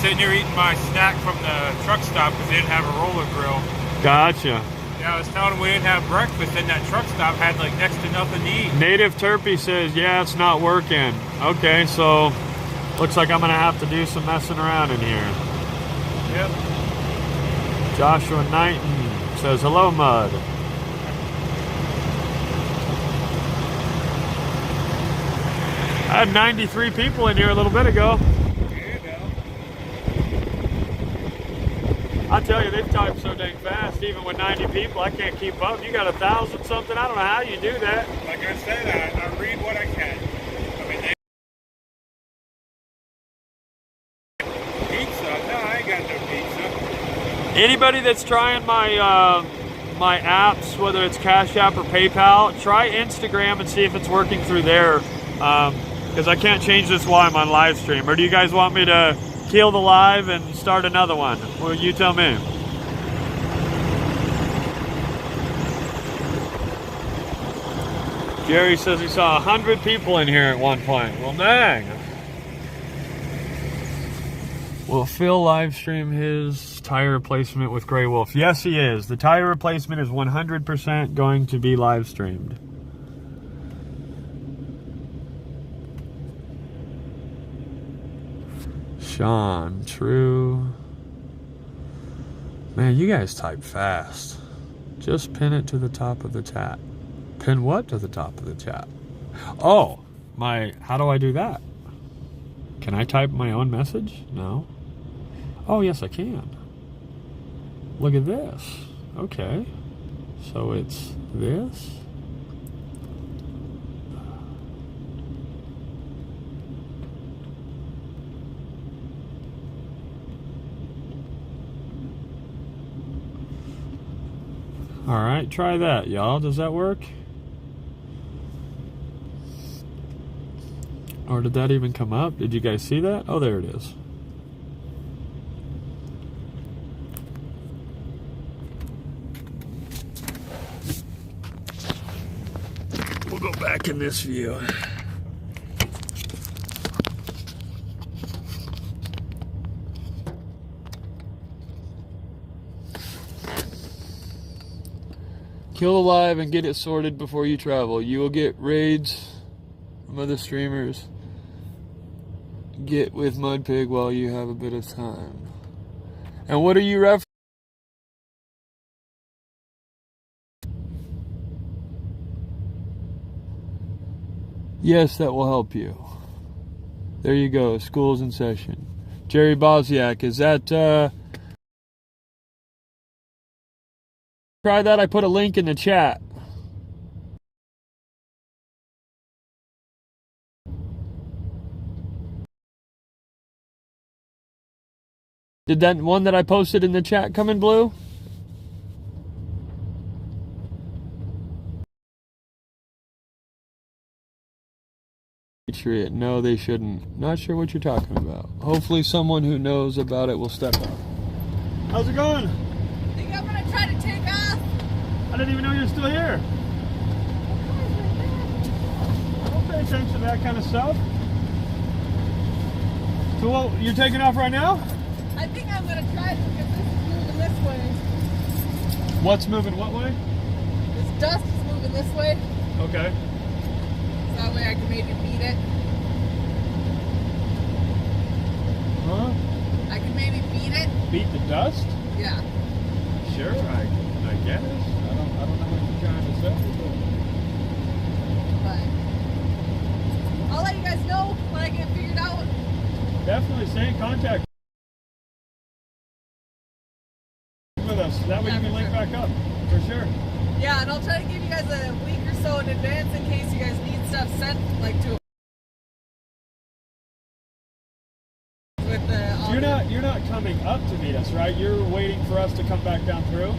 Sitting here eating my snack from the truck stop because they didn't have a roller grill. Gotcha. Yeah, I was telling them we didn't have breakfast, and that truck stop had like next to nothing to eat. Native Turpy says, yeah, it's not working. Okay, so looks like I'm going to have to do some messing around in here. Yep. Joshua Knighton says, hello, Mud. I had 93 people in here a little bit ago. I tell you, they've typed so dang fast, even with 90 people, I can't keep up. You got 1,000 something, I don't know how you do that. Like I said, I read what I can. I mean, pizza? No, I ain't got no pizza. Anybody that's trying my my apps, whether it's Cash App or PayPal, try Instagram and see if it's working through there. Because I can't change this while I'm on live stream. Or do you guys want me to kill the live and start another one? Well, you tell me. Jerry says he saw 100 people in here at one point. Well, dang. Will Phil live stream his tire replacement with Grey Wolf? Yes, he is. The tire replacement is 100% going to be live streamed. Sean, true. Man, you guys type fast. Just pin it to the top of the chat. Pin what to the top of the chat? Oh, how do I do that? Can I type my own message? No. Oh, yes, I can. Look at this. Okay. So it's this. All right, try that, y'all. Does that work? Or did that even come up? Did you guys see that? Oh, there it is. in this view. Kill alive and get it sorted before you travel. You will get raids from other streamers. Get with Mudpig while you have a bit of time. And what are you referencing? Yes, that will help you. There you go. School's in session. Jerry Bosniak, is that... Try that. I put a link in the chat. Did that one that I posted in the chat come in blue? No, they shouldn't. Not sure what you're talking about. Hopefully someone who knows about it will step up. How's it going? I think I'm gonna try to take off. I didn't even know you were still here. Don't pay attention to that kind of stuff. So what, you're taking off right now? I think I'm gonna try to because this is moving this way. What's moving what way? This dust is moving this way. Okay. So that way I can maybe beat it. Huh? I can maybe beat it. Beat the dust? Yeah. Sure, I guess. I don't know what you're trying to say. But I'll let you guys know when I get figured out. Definitely stay in contact with us. That way you can link back up. For sure. Yeah, and I'll try to give you guys a week or so in advance in case you guys need stuff sent like to with the You're not coming up to meet us, right? You're waiting for us to come back down through?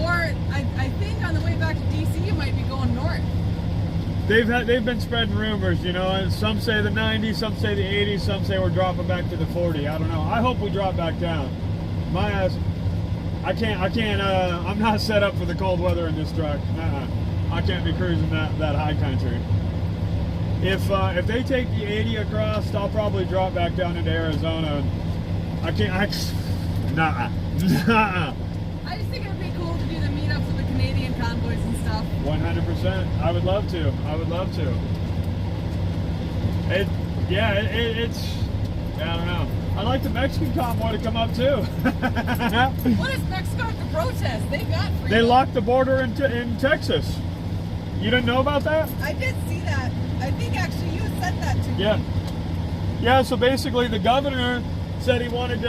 Or I think on the way back to DC you might be going north. They've been spreading rumors, you know, and some say the 90, some say the 80, some say we're dropping back to the 40. I don't know. I hope we drop back down. My ass, I can't, I'm not set up for the cold weather in this truck. I can't be cruising that high country. If they take the 80 across, I'll probably drop back down into Arizona. I just think it would be cool to do the meetups with the Canadian convoys and stuff. 100%. I would love to. It's, I don't know. I'd like the Mexican convoy to come up too. What is Mexico to protest? They got freedom. They locked the border in Texas. You didn't know about that? I did see that. I think actually you had said that to me. Yeah. So basically, the governor said he wanted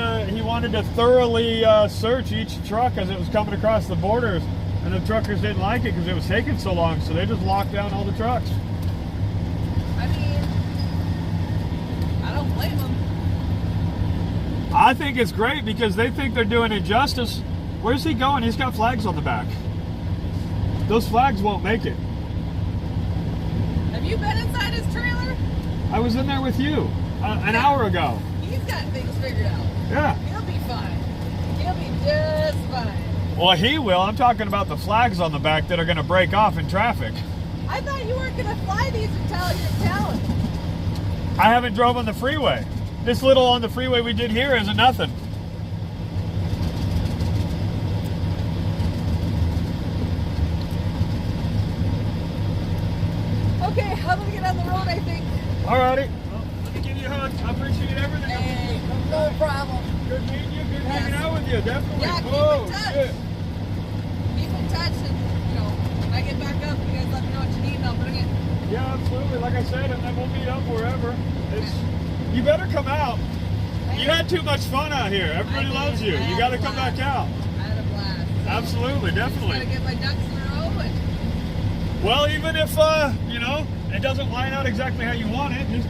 to thoroughly search each truck as it was coming across the borders, and the truckers didn't like it because it was taking so long. So they just locked down all the trucks. I mean, I don't blame them. I think it's great because they think they're doing injustice. Where's he going? He's got flags on the back. Those flags won't make it. Have you been inside his trailer? I was in there with you an hour ago. He's got things figured out. Yeah. He'll be fine. He'll be just fine. Well, he will. I'm talking about the flags on the back that are going to break off in traffic. I thought you weren't going to fly these until your talent. I haven't drove on the freeway. This little on the freeway we did here isn't nothing. Okay, I'm going to get on the road, I think. Alrighty. Well, let me give you a hug. I appreciate everything. Hey, no problem. Good meeting you. Good hanging out with you. Definitely. Yeah, keep Whoa, in touch. shit. Keep in touch, and when I get back up, you guys let me know what you need, and I'll bring it. Yeah, absolutely. Like I said, and then we'll meet up wherever. You better come out. You had too much fun out here. Everybody loves you. You got to come back out. I had a blast. Absolutely, definitely. Got to get my ducks in a row. Well, even if it doesn't line out exactly how you want it, just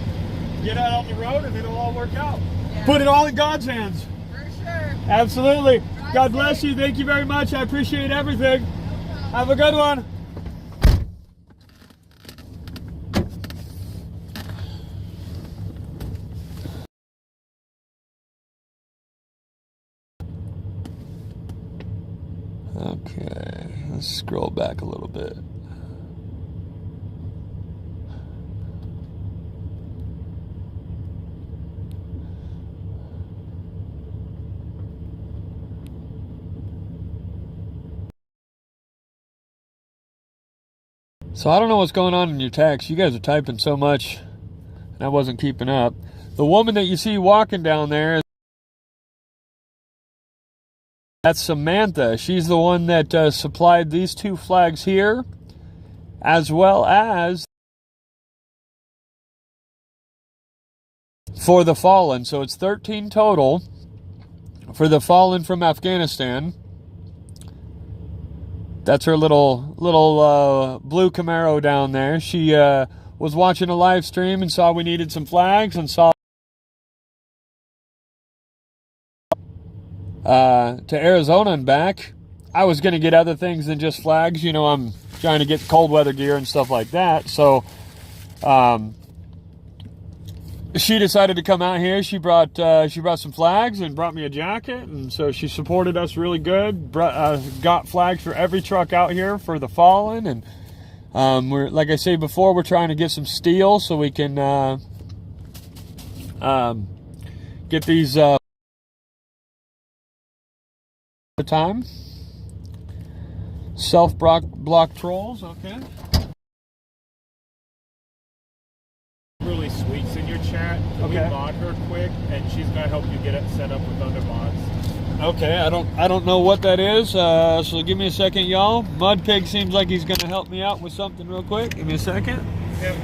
get out on the road and it'll all work out. Yeah. Put it all in God's hands. For sure. Absolutely. Drive God bless safe. you. Thank you very much. I appreciate everything. Have a good one. Okay, let's scroll back a little bit. So I don't know what's going on in your text. You guys are typing so much, and I wasn't keeping up. The woman that you see walking down there, that's Samantha. She's the one that supplied these 2 flags here, as well as for the fallen. So it's 13 total for the fallen from Afghanistan. That's her little blue Camaro down there. She was watching a live stream and saw we needed some flags and saw to Arizona and back. I was going to get other things than just flags. You know, I'm trying to get cold weather gear and stuff like that. So she decided to come out here. She brought some flags and brought me a jacket, and so she supported us really good. Got flags for every truck out here for the fallen, and we're, like I said before, we're trying to get some steel so we can get these time. Self-block trolls, okay. Really sweet's in your chat. Can we mod her quick, and she's gonna help you get it set up with other mods. Okay, I don't know what that is. So give me a second, y'all. Mudpig seems like he's gonna help me out with something real quick. Give me a second. Yep.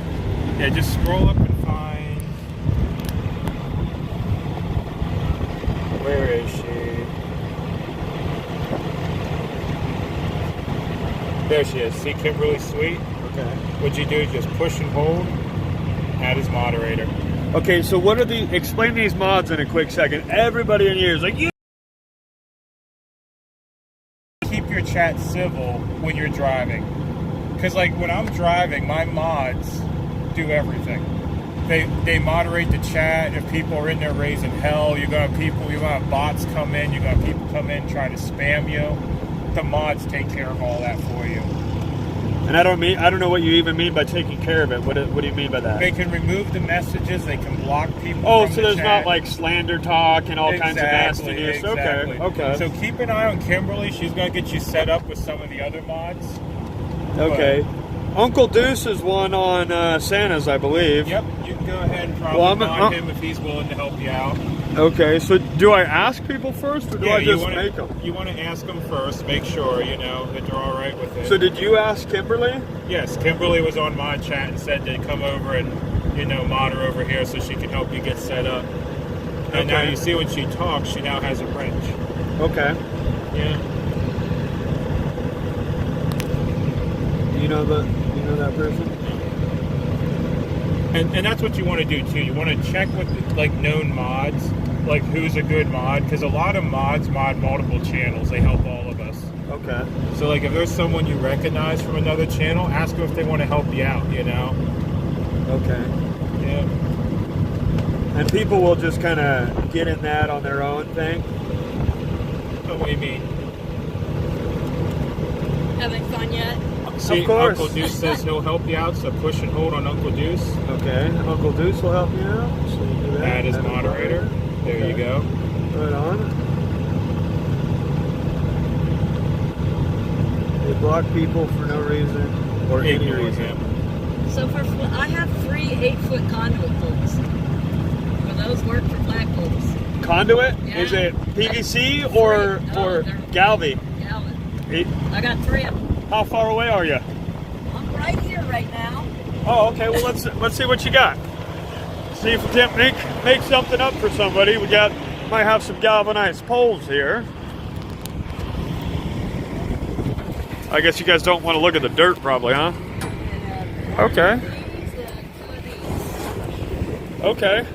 Yeah, just scroll up and find. Where is she? There she is. See Kimberly Sweet? Okay. What you do is just push and hold. Add as moderator. Okay, so what are the? Explain these mods in a quick second. Everybody in here is like, you. Keep your chat civil when you're driving, because like when I'm driving, my mods do everything. They moderate the chat. If people are in there raising hell, you're gonna have bots come in. You're gonna have people come in try to spam you. The mods take care of all that for you. And I don't know what you even mean by taking care of it. What do you mean by that? They can remove the messages. They can block people. Oh, from so the there's chat. not like slander talk and all kinds of nastiness. Exactly. Okay. So keep an eye on Kimberly. She's gonna get you set up with some of the other mods. Okay. Uncle Deuce is one on Santa's, I believe. Yep. You can go ahead and probably mod him if he's willing to help you out. Okay, so do I ask people first, or do I just make them? You want to ask them first, make sure, you know, that they're all right with it. So did you ask Kimberly? Yes, Kimberly was on my chat and said to come over and, you know, mod her over here so she can help you get set up. And now you see when she talks, she now has a wrench. Okay. Yeah. You know that person? And that's what you want to do too. You want to check with like known mods, like who's a good mod, because a lot of mods mod multiple channels. They help all of us. Okay. So like if there's someone you recognize from another channel, ask them if they want to help you out. You know. Okay. Yeah. And people will just kind of get in that on their own thing. What do you mean? Having fun yet? See, of course. Uncle Deuce says he'll help you out, so push and hold on Uncle Deuce. Okay, Uncle Deuce will help you out. So you do that. Add as moderator. There you go. Right on. They block people for no reason or any Ignore reason. him. So I have 3 8-foot conduit poles. Will those work for flagpoles? Conduit? Yeah. Is it PVC or they're Galvy? Galvin. I got 3 of them. How far away are you? I'm right here right now. Oh, okay. Well, let's see what you got. See if we can't make something up for somebody. Might have some galvanized poles here. I guess you guys don't want to look at the dirt, probably, huh? Okay. Okay.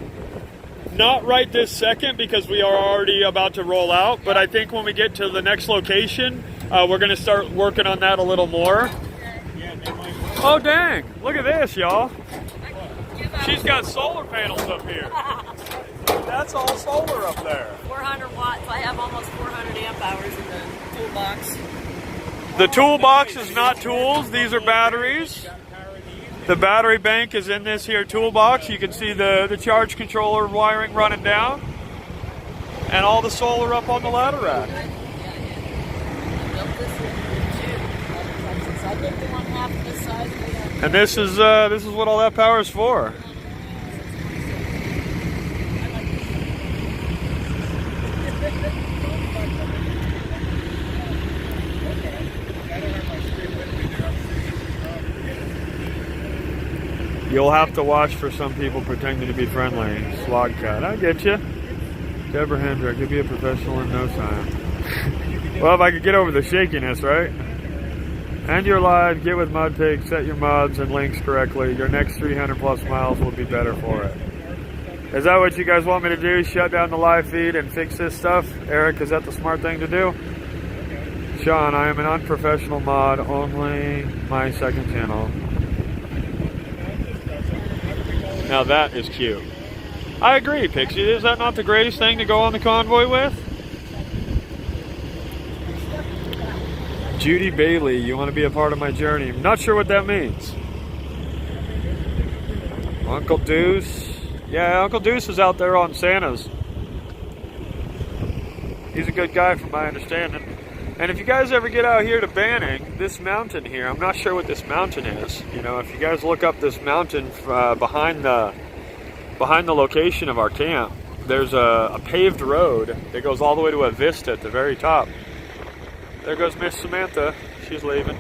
Not right this second because we are already about to roll out, but I think when we get to the next location, we're going to start working on that a little more. Oh, dang. Look at this, y'all. She's got solar panels up here. That's all solar up there. 400 watts. I have almost 400 amp hours in the toolbox. The toolbox is not tools. These are batteries. The battery bank is in this here toolbox. You can see the charge controller wiring running down. And all the solar up on the ladder rack. think the one half this size. And this is what all that power is for. You'll have to watch for some people pretending to be friendly. Slog cut. I get you. Deborah Hendrick, you'll be a professional in no time. Well, if I could get over the shakiness, right? And you're live, get with MudPig, set your mods and links correctly. Your next 300 plus miles will be better for it. Is that what you guys want me to do? Shut down the live feed and fix this stuff? Eric, is that the smart thing to do? Sean, I am an unprofessional mod, only my second channel. Now that is cute. I agree, Pixie. Is that not the greatest thing to go on the convoy with? Judy Bailey, you want to be a part of my journey? I'm not sure what that means. Uncle Deuce. Yeah, Uncle Deuce is out there on Santas. He's a good guy from my understanding. And if you guys ever get out here to Banning, this mountain here, I'm not sure what this mountain is. You know, if you guys look up this mountain behind the location of our camp, there's a paved road that goes all the way to a vista at the very top. There goes Miss Samantha. She's leaving.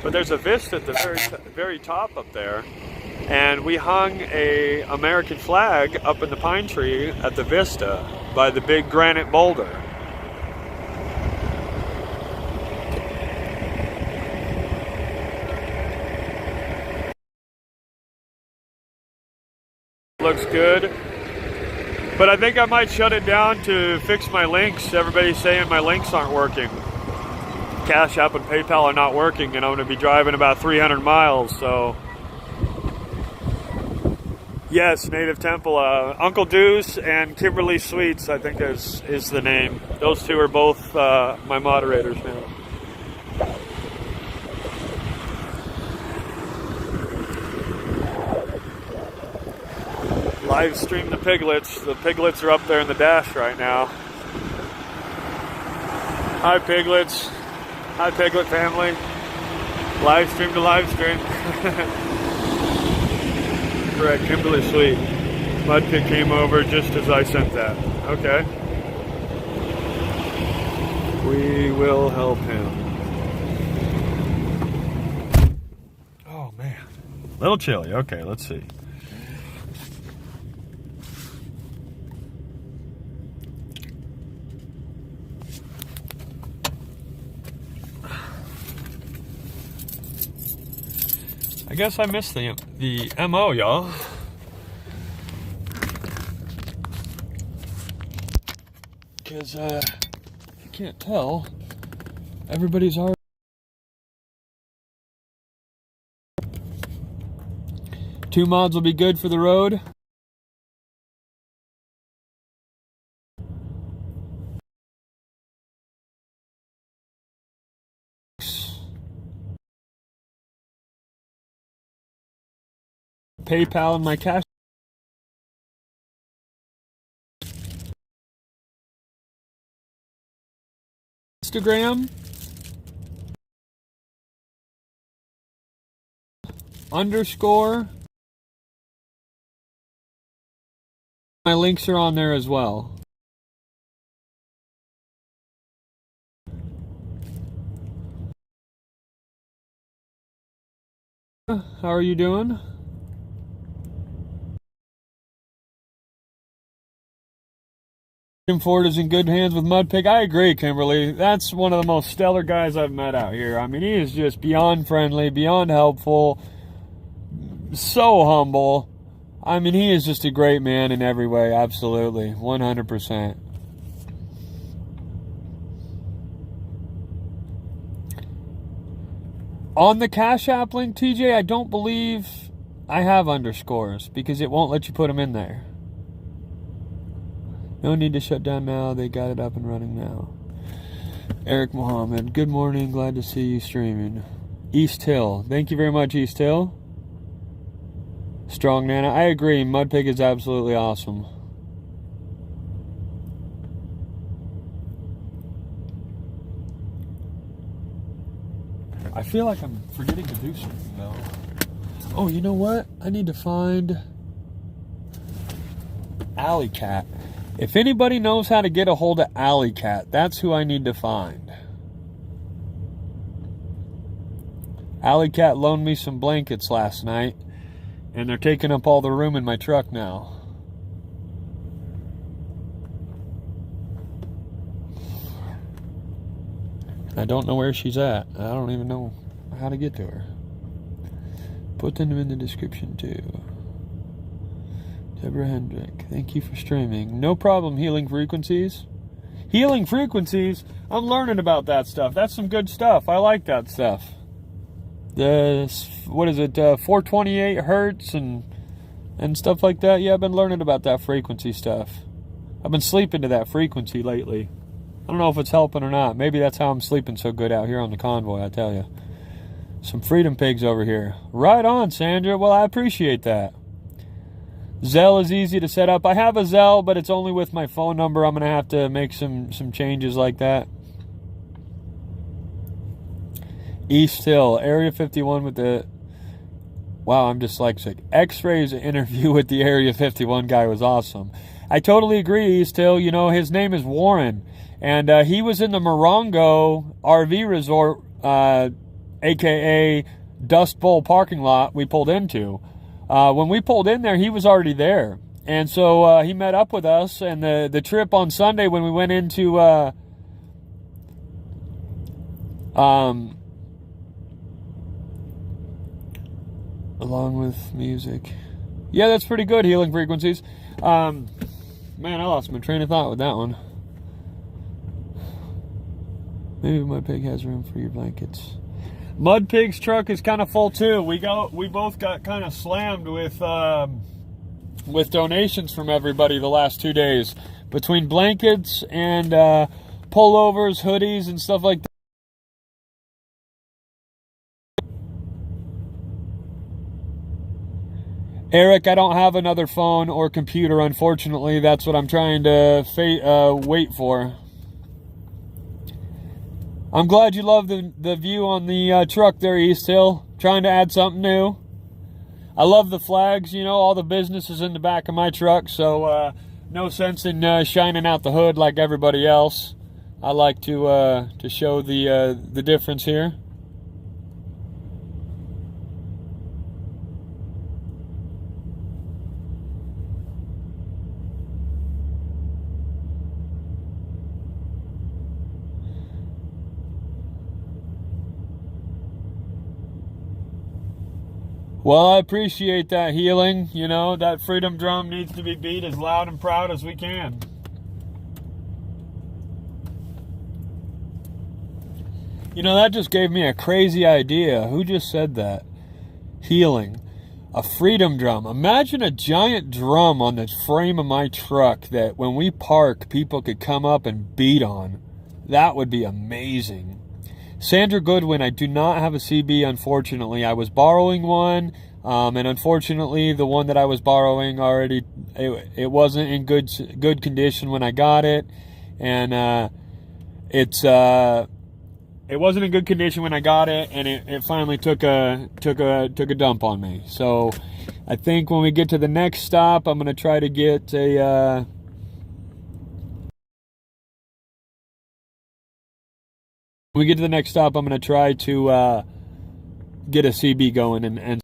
But there's a vista at the very top up there. And we hung a American flag up in the pine tree at the vista by the big granite boulder. Looks good. But I think I might shut it down to fix my links. Everybody's saying my links aren't working. Cash App and PayPal are not working, and I'm going to be driving about 300 miles, so... Yes, Native Temple. Uncle Deuce and Kimberly Sweets, I think is the name. Those two are both my moderators now. Live stream the piglets. The piglets are up there in the dash right now. Hi, piglets. Hi, piglet family. Live stream to live stream. Correct, Kimberly Sweet. MudPig came over just as I sent that. Okay. We will help him. Oh, man. Little chilly. Okay, let's see. I guess I missed the MO, y'all. Because, if you can't tell, everybody's already... Two mods will be good for the road. PayPal and my cash. Instagram. _ My links are on there as well. How are you doing? Ford is in good hands with MudPig. I agree, Kimberly. That's one of the most stellar guys I've met out here. I mean, he is just beyond friendly, beyond helpful, so humble. I mean, he is just a great man in every way. Absolutely. 100%. On the Cash App link, TJ, I don't believe I have underscores because it won't let you put them in there. No need to shut down now. They got it up and running now. Eric Mohammed. Good morning. Glad to see you streaming. East Hill. Thank you very much, East Hill. Strong Nana. I agree. MudPig is absolutely awesome. I feel like I'm forgetting to do something though. Oh, you know what? I need to find Alley Cat. If anybody knows how to get a hold of Alley Cat, that's who I need to find. Alley Cat loaned me some blankets last night, and they're taking up all the room in my truck now. I don't know where she's at. I don't even know how to get to her. Put them in the description too. Deborah Hendrick, thank you for streaming. No problem, Healing Frequencies. Healing Frequencies? I'm learning about that stuff. That's some good stuff. I like that stuff. What is it, 428 hertz and stuff like that? Yeah, I've been learning about that frequency stuff. I've been sleeping to that frequency lately. I don't know if it's helping or not. Maybe that's how I'm sleeping so good out here on the Convoy, I tell you. Some freedom pigs over here. Right on, Sandra. Well, I appreciate that. Zelle is easy to set up. I have a Zelle, but it's only with my phone number. I'm going to have to make some changes like that. East Hill, Area 51 with the... Wow, I'm dyslexic. X-Ray's interview with the Area 51 guy was awesome. I totally agree, East Hill. You know, his name is Warren. And he was in the Morongo RV Resort, a.k.a. Dust Bowl parking lot we pulled into. When we pulled in there, he was already there. And so he met up with us. And the trip on Sunday when we went into... along with music. Yeah, that's pretty good, Healing Frequencies. Man, I lost my train of thought with that one. Maybe my pig has room for your blankets. Mud Pig's truck is kind of full too. We both got kind of slammed with donations from everybody the last 2 days. Between blankets and pullovers, hoodies, and stuff like that. Eric, I don't have another phone or computer, unfortunately. That's what I'm trying to wait for. I'm glad you love the view on the truck there, East Hill. Trying to add something new. I love the flags, you know, all the businesses in the back of my truck, so no sense in shining out the hood like everybody else. I like to show the difference here. Well, I appreciate that, Healing. You know, that freedom drum needs to be beat as loud and proud as we can. You know, that just gave me a crazy idea. Who just said that? Healing. A freedom drum. Imagine a giant drum on the frame of my truck that when we park, people could come up and beat on. That would be amazing. Sandra Goodwin, I do not have a CB, unfortunately. I was borrowing one, and unfortunately, the one that I was borrowing already, it wasn't in good condition when I got it, and it wasn't in good condition when I got it, and it finally took a dump on me. So, I think when we get to the next stop, I'm going to try to get a... When we get to the next stop, I'm going to try to get a CB going and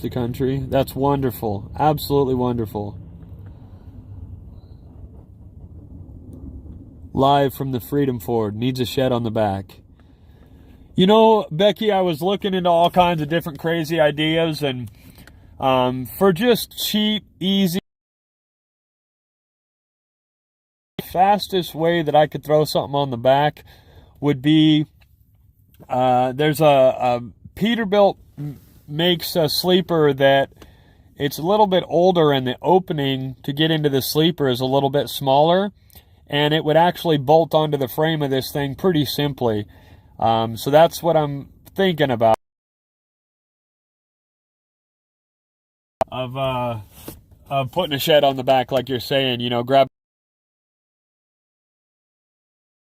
the country. That's wonderful. Absolutely wonderful. Live from the Freedom Ford. Needs a shed on the back. You know, Becky, I was looking into all kinds of different crazy ideas, and for just cheap, easy, fastest way that I could throw something on the back would be, there's a Peterbilt makes a sleeper that it's a little bit older, and the opening to get into the sleeper is a little bit smaller, and it would actually bolt onto the frame of this thing pretty simply. So that's what I'm thinking about. putting a shed on the back, like you're saying, you know, grab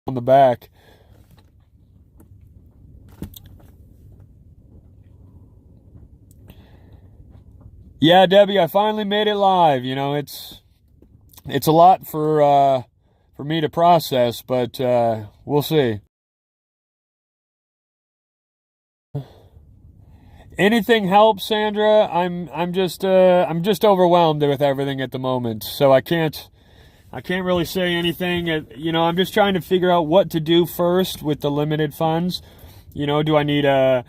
on the back. Yeah, Debbie, I finally made it live. You know, it's a lot for me to process, but we'll see. Anything helps, Sandra. I'm just overwhelmed with everything at the moment, so I can't really say anything. You know, I'm just trying to figure out what to do first with the limited funds. You know, do I need a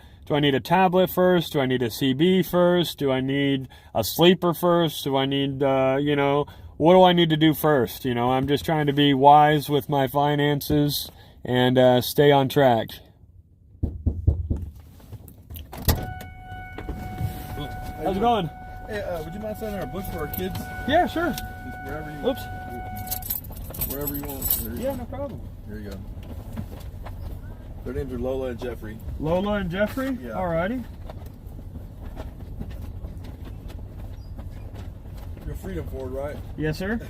tablet first? Do I need a CB first? Do I need a sleeper first? Do I need you know, what do I need to do first? You know, I'm just trying to be wise with my finances and stay on track. How's it going? Hey, would you mind signing our books for our kids? Yeah, sure. Just wherever you Oops. Wherever you want. Yeah, no problem. Here you go. Their names are Lola and Jeffrey. Lola and Jeffrey? Yeah. Alrighty. You're thefreedomford, right? Yes, sir.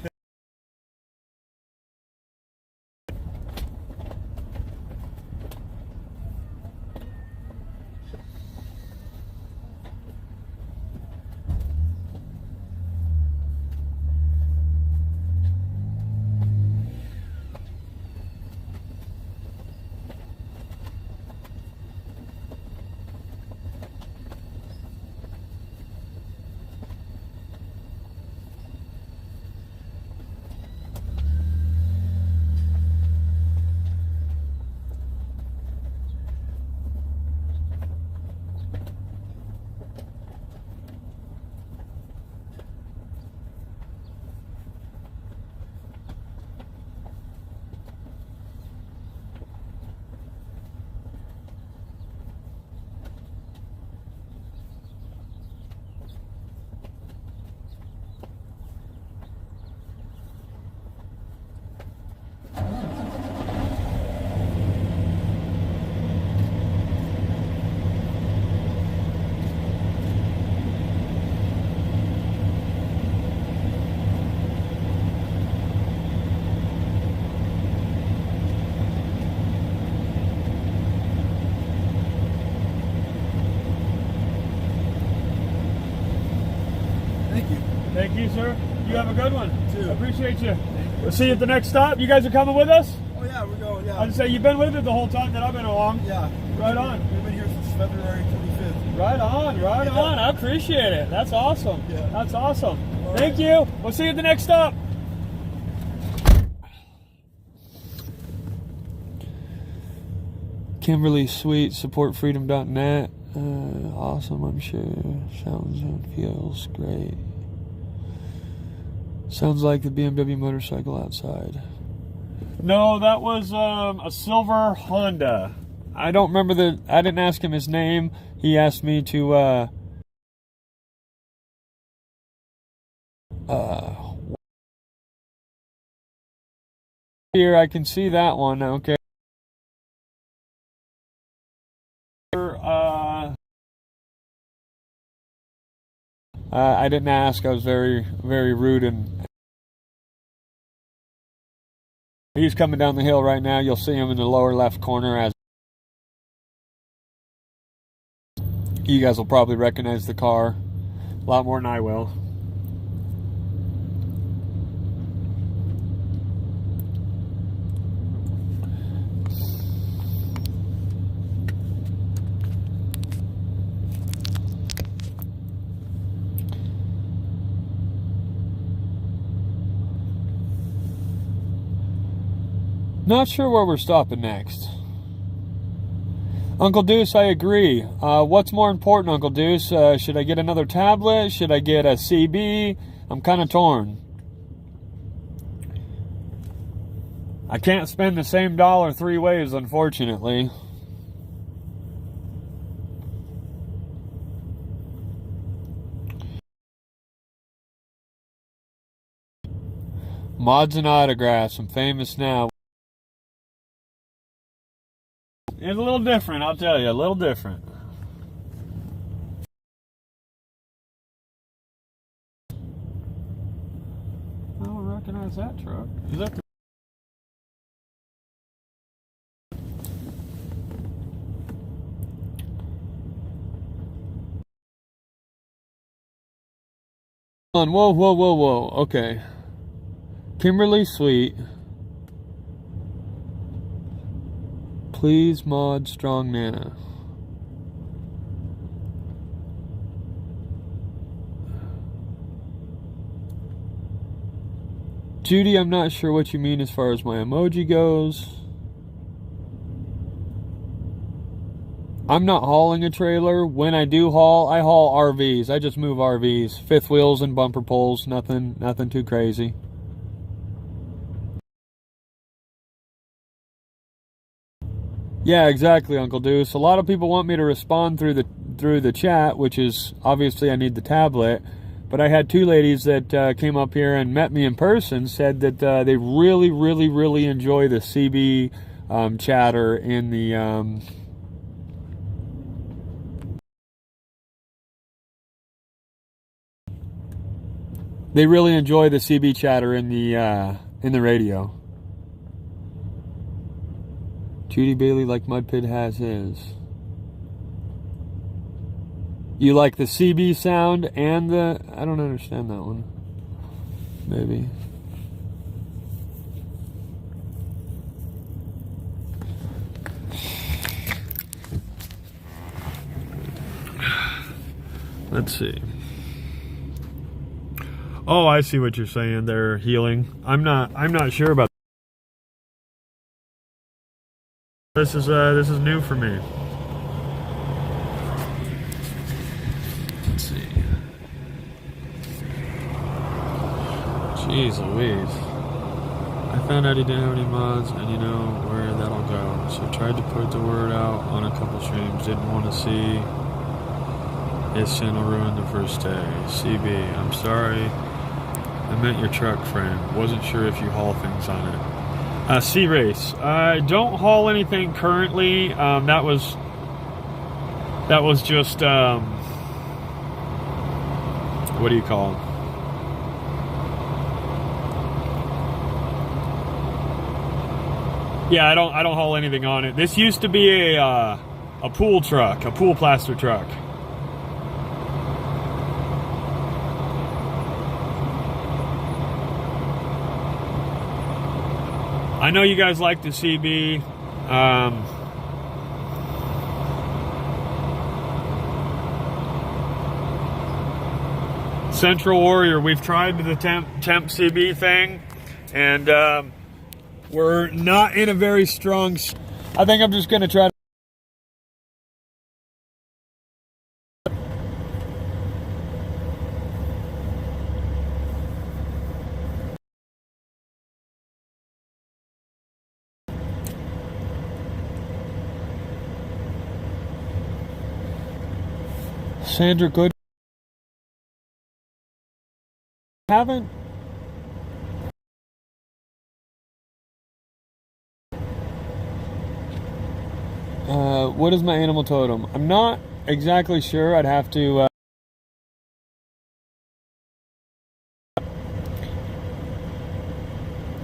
Thank you, sir. You have a good one. Too. Appreciate you. We'll see you at the next stop. You guys are coming with us? Oh yeah, we're going. Yeah. I'd say you've been with it the whole time that I've been along. Yeah. Right on. We've been here since February 25th. Right on, right on. I appreciate it. That's awesome. Yeah. That's awesome. All right. Thank you. We'll see you at the next stop. Kimberly Sweet, supportfreedom.net. Awesome, I'm sure. Sounds and feels great. Sounds like the BMW motorcycle outside. No, that was a silver Honda. I don't remember I didn't ask him his name. He asked me to here I can see that one. Okay. I didn't ask. I was very, very rude, and he's coming down the hill right now. You'll see him in the lower left corner. As you guys will probably recognize the car a lot more than I will. Not sure where we're stopping next. Uncle Deuce, I agree. What's more important, Uncle Deuce? Should I get another tablet? Should I get a CB? I'm kind of torn. I can't spend the same dollar three ways, unfortunately. Mods and autographs. I'm famous now. It's a little different, I'll tell you, a little different. recognize that truck. Is that the... Whoa, whoa, whoa, whoa. Okay. Kimberly Sweet. Please mod Strong Nana. Judy, I'm not sure what you mean as far as my emoji goes. I'm not hauling a trailer. When I do haul, I haul RVs. I just move RVs. Fifth wheels and bumper pulls. Nothing too crazy. Yeah, exactly, Uncle Deuce. A lot of people want me to respond through the chat, which is obviously I need the tablet. But I had two ladies that came up here and met me in person, said that they really, really, really enjoy the CB chatter in the. They really enjoy the CB chatter in the radio. Judy Bailey, like Mudpit has his. You like the CB sound and the... I don't understand that one. Maybe. Let's see. Oh, I see what you're saying. They're healing. I'm not sure about this. This is new for me. Let's see. Jeez Louise. I found out he didn't have any mods, and you know where that'll go. So tried to put the word out on a couple streams. Didn't want to see his channel ruined the first day. CB, I'm sorry. I meant your truck, friend. Wasn't sure if you haul things on it. C-Race. I don't haul anything currently. That was just what do you call it? Yeah, I don't haul anything on it. This used to be a pool truck, a pool plaster truck. I know you guys like the CB. Central Warrior, we've tried the temp CB thing, and we're not in a very strong... I think I'm just going to try to... Sandra Good. Haven't. What is my animal totem? I'm not exactly sure. I'd have to.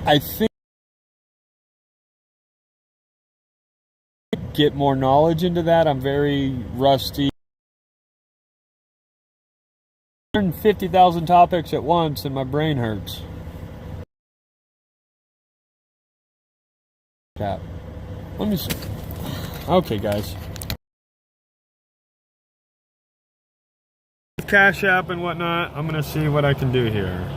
I think get more knowledge into that. I'm very rusty. 150,000 topics at once and my brain hurts. Let me see. Okay, guys. Cash app and whatnot, I'm gonna see what I can do here.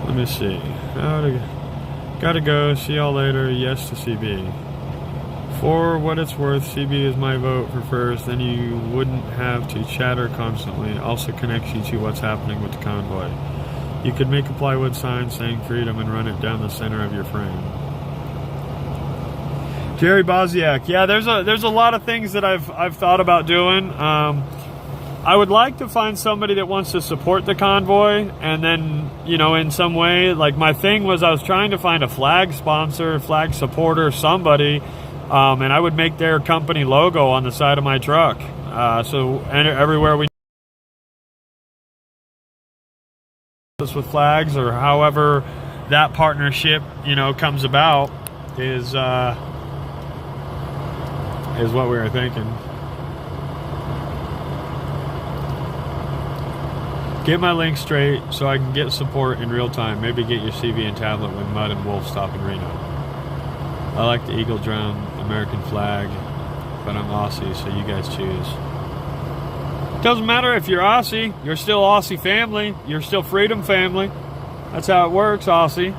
Let me see. Gotta go. See y'all later. Yes to CB. For what it's worth, CB is my vote for first, then you wouldn't have to chatter constantly. It also connects you to what's happening with the convoy. You could make a plywood sign saying freedom and run it down the center of your frame. Jerry Boziak, yeah, there's a lot of things that I've thought about doing. I would like to find somebody that wants to support the convoy, and then, you know, in some way, like my thing was I was trying to find a flag sponsor, flag supporter, somebody. And I would make their company logo on the side of my truck. So everywhere we with flags, or however that partnership, you know, comes about, is what we were thinking. Get my link straight so I can get support in real time. Maybe get your CV and tablet when Mud and Wolf stop in Reno. I like the Eagle Drown American flag, but I'm Aussie, so you guys choose. Doesn't matter if you're Aussie, you're still Aussie family, you're still Freedom family. That's how it works, Aussie.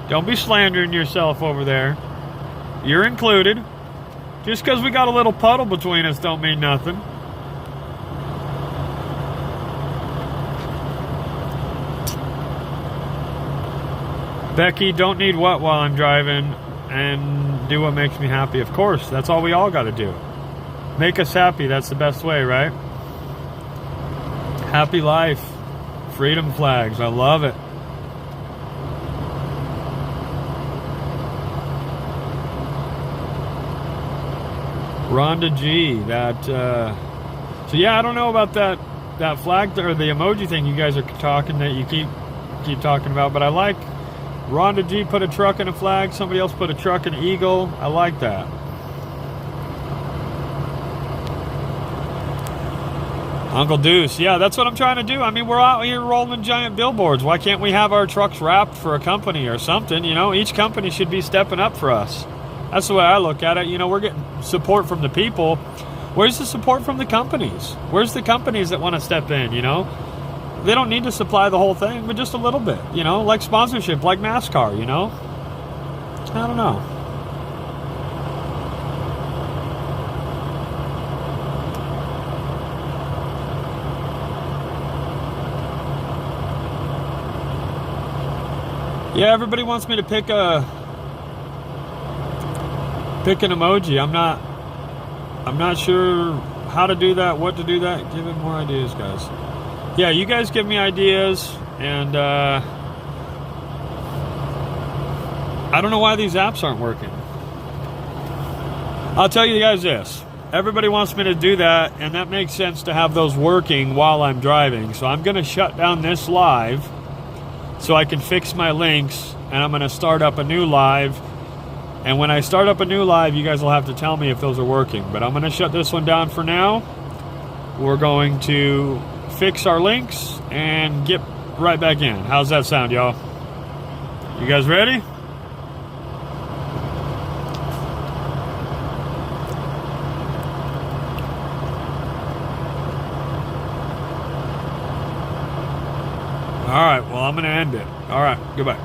Don't be slandering yourself over there. You're included. Just because we got a little puddle between us don't mean nothing. Becky, don't need what while I'm driving, and do what makes me happy. Of course, that's all we all got to do. Make us happy, that's the best way, right? Happy life. Freedom flags, I love it. Rhonda G, so yeah, I don't know about that flag or the emoji thing you guys are talking, that you keep talking about, but I like Rhonda G put a truck and a flag, somebody else put a truck and an eagle. I like that. Uncle Deuce, yeah, that's what I'm trying to do. I mean, we're out here rolling giant billboards. Why can't we have our trucks wrapped for a company or something? You know, each company should be stepping up for us. That's the way I look at it. You know, we're getting support from the people. Where's the support from the companies? Where's the companies that want to step in, you know? They don't need to supply the whole thing, but just a little bit, you know? Like sponsorship, like NASCAR, you know? I don't know. Yeah, everybody wants me to pick an emoji. I'm not sure how to do that, what to do that. Give me more ideas, guys. Yeah, you guys give me ideas, and I don't know why these apps aren't working. I'll tell you guys this. Everybody wants me to do that, and that makes sense to have those working while I'm driving. So I'm going to shut down this live so I can fix my links, and I'm going to start up a new live. And when I start up a new live, you guys will have to tell me if those are working. But I'm going to shut this one down for now. We're going to fix our links and get right back in. How's that sound, y'all? You guys ready? All right, well, I'm going to end it. All right, goodbye.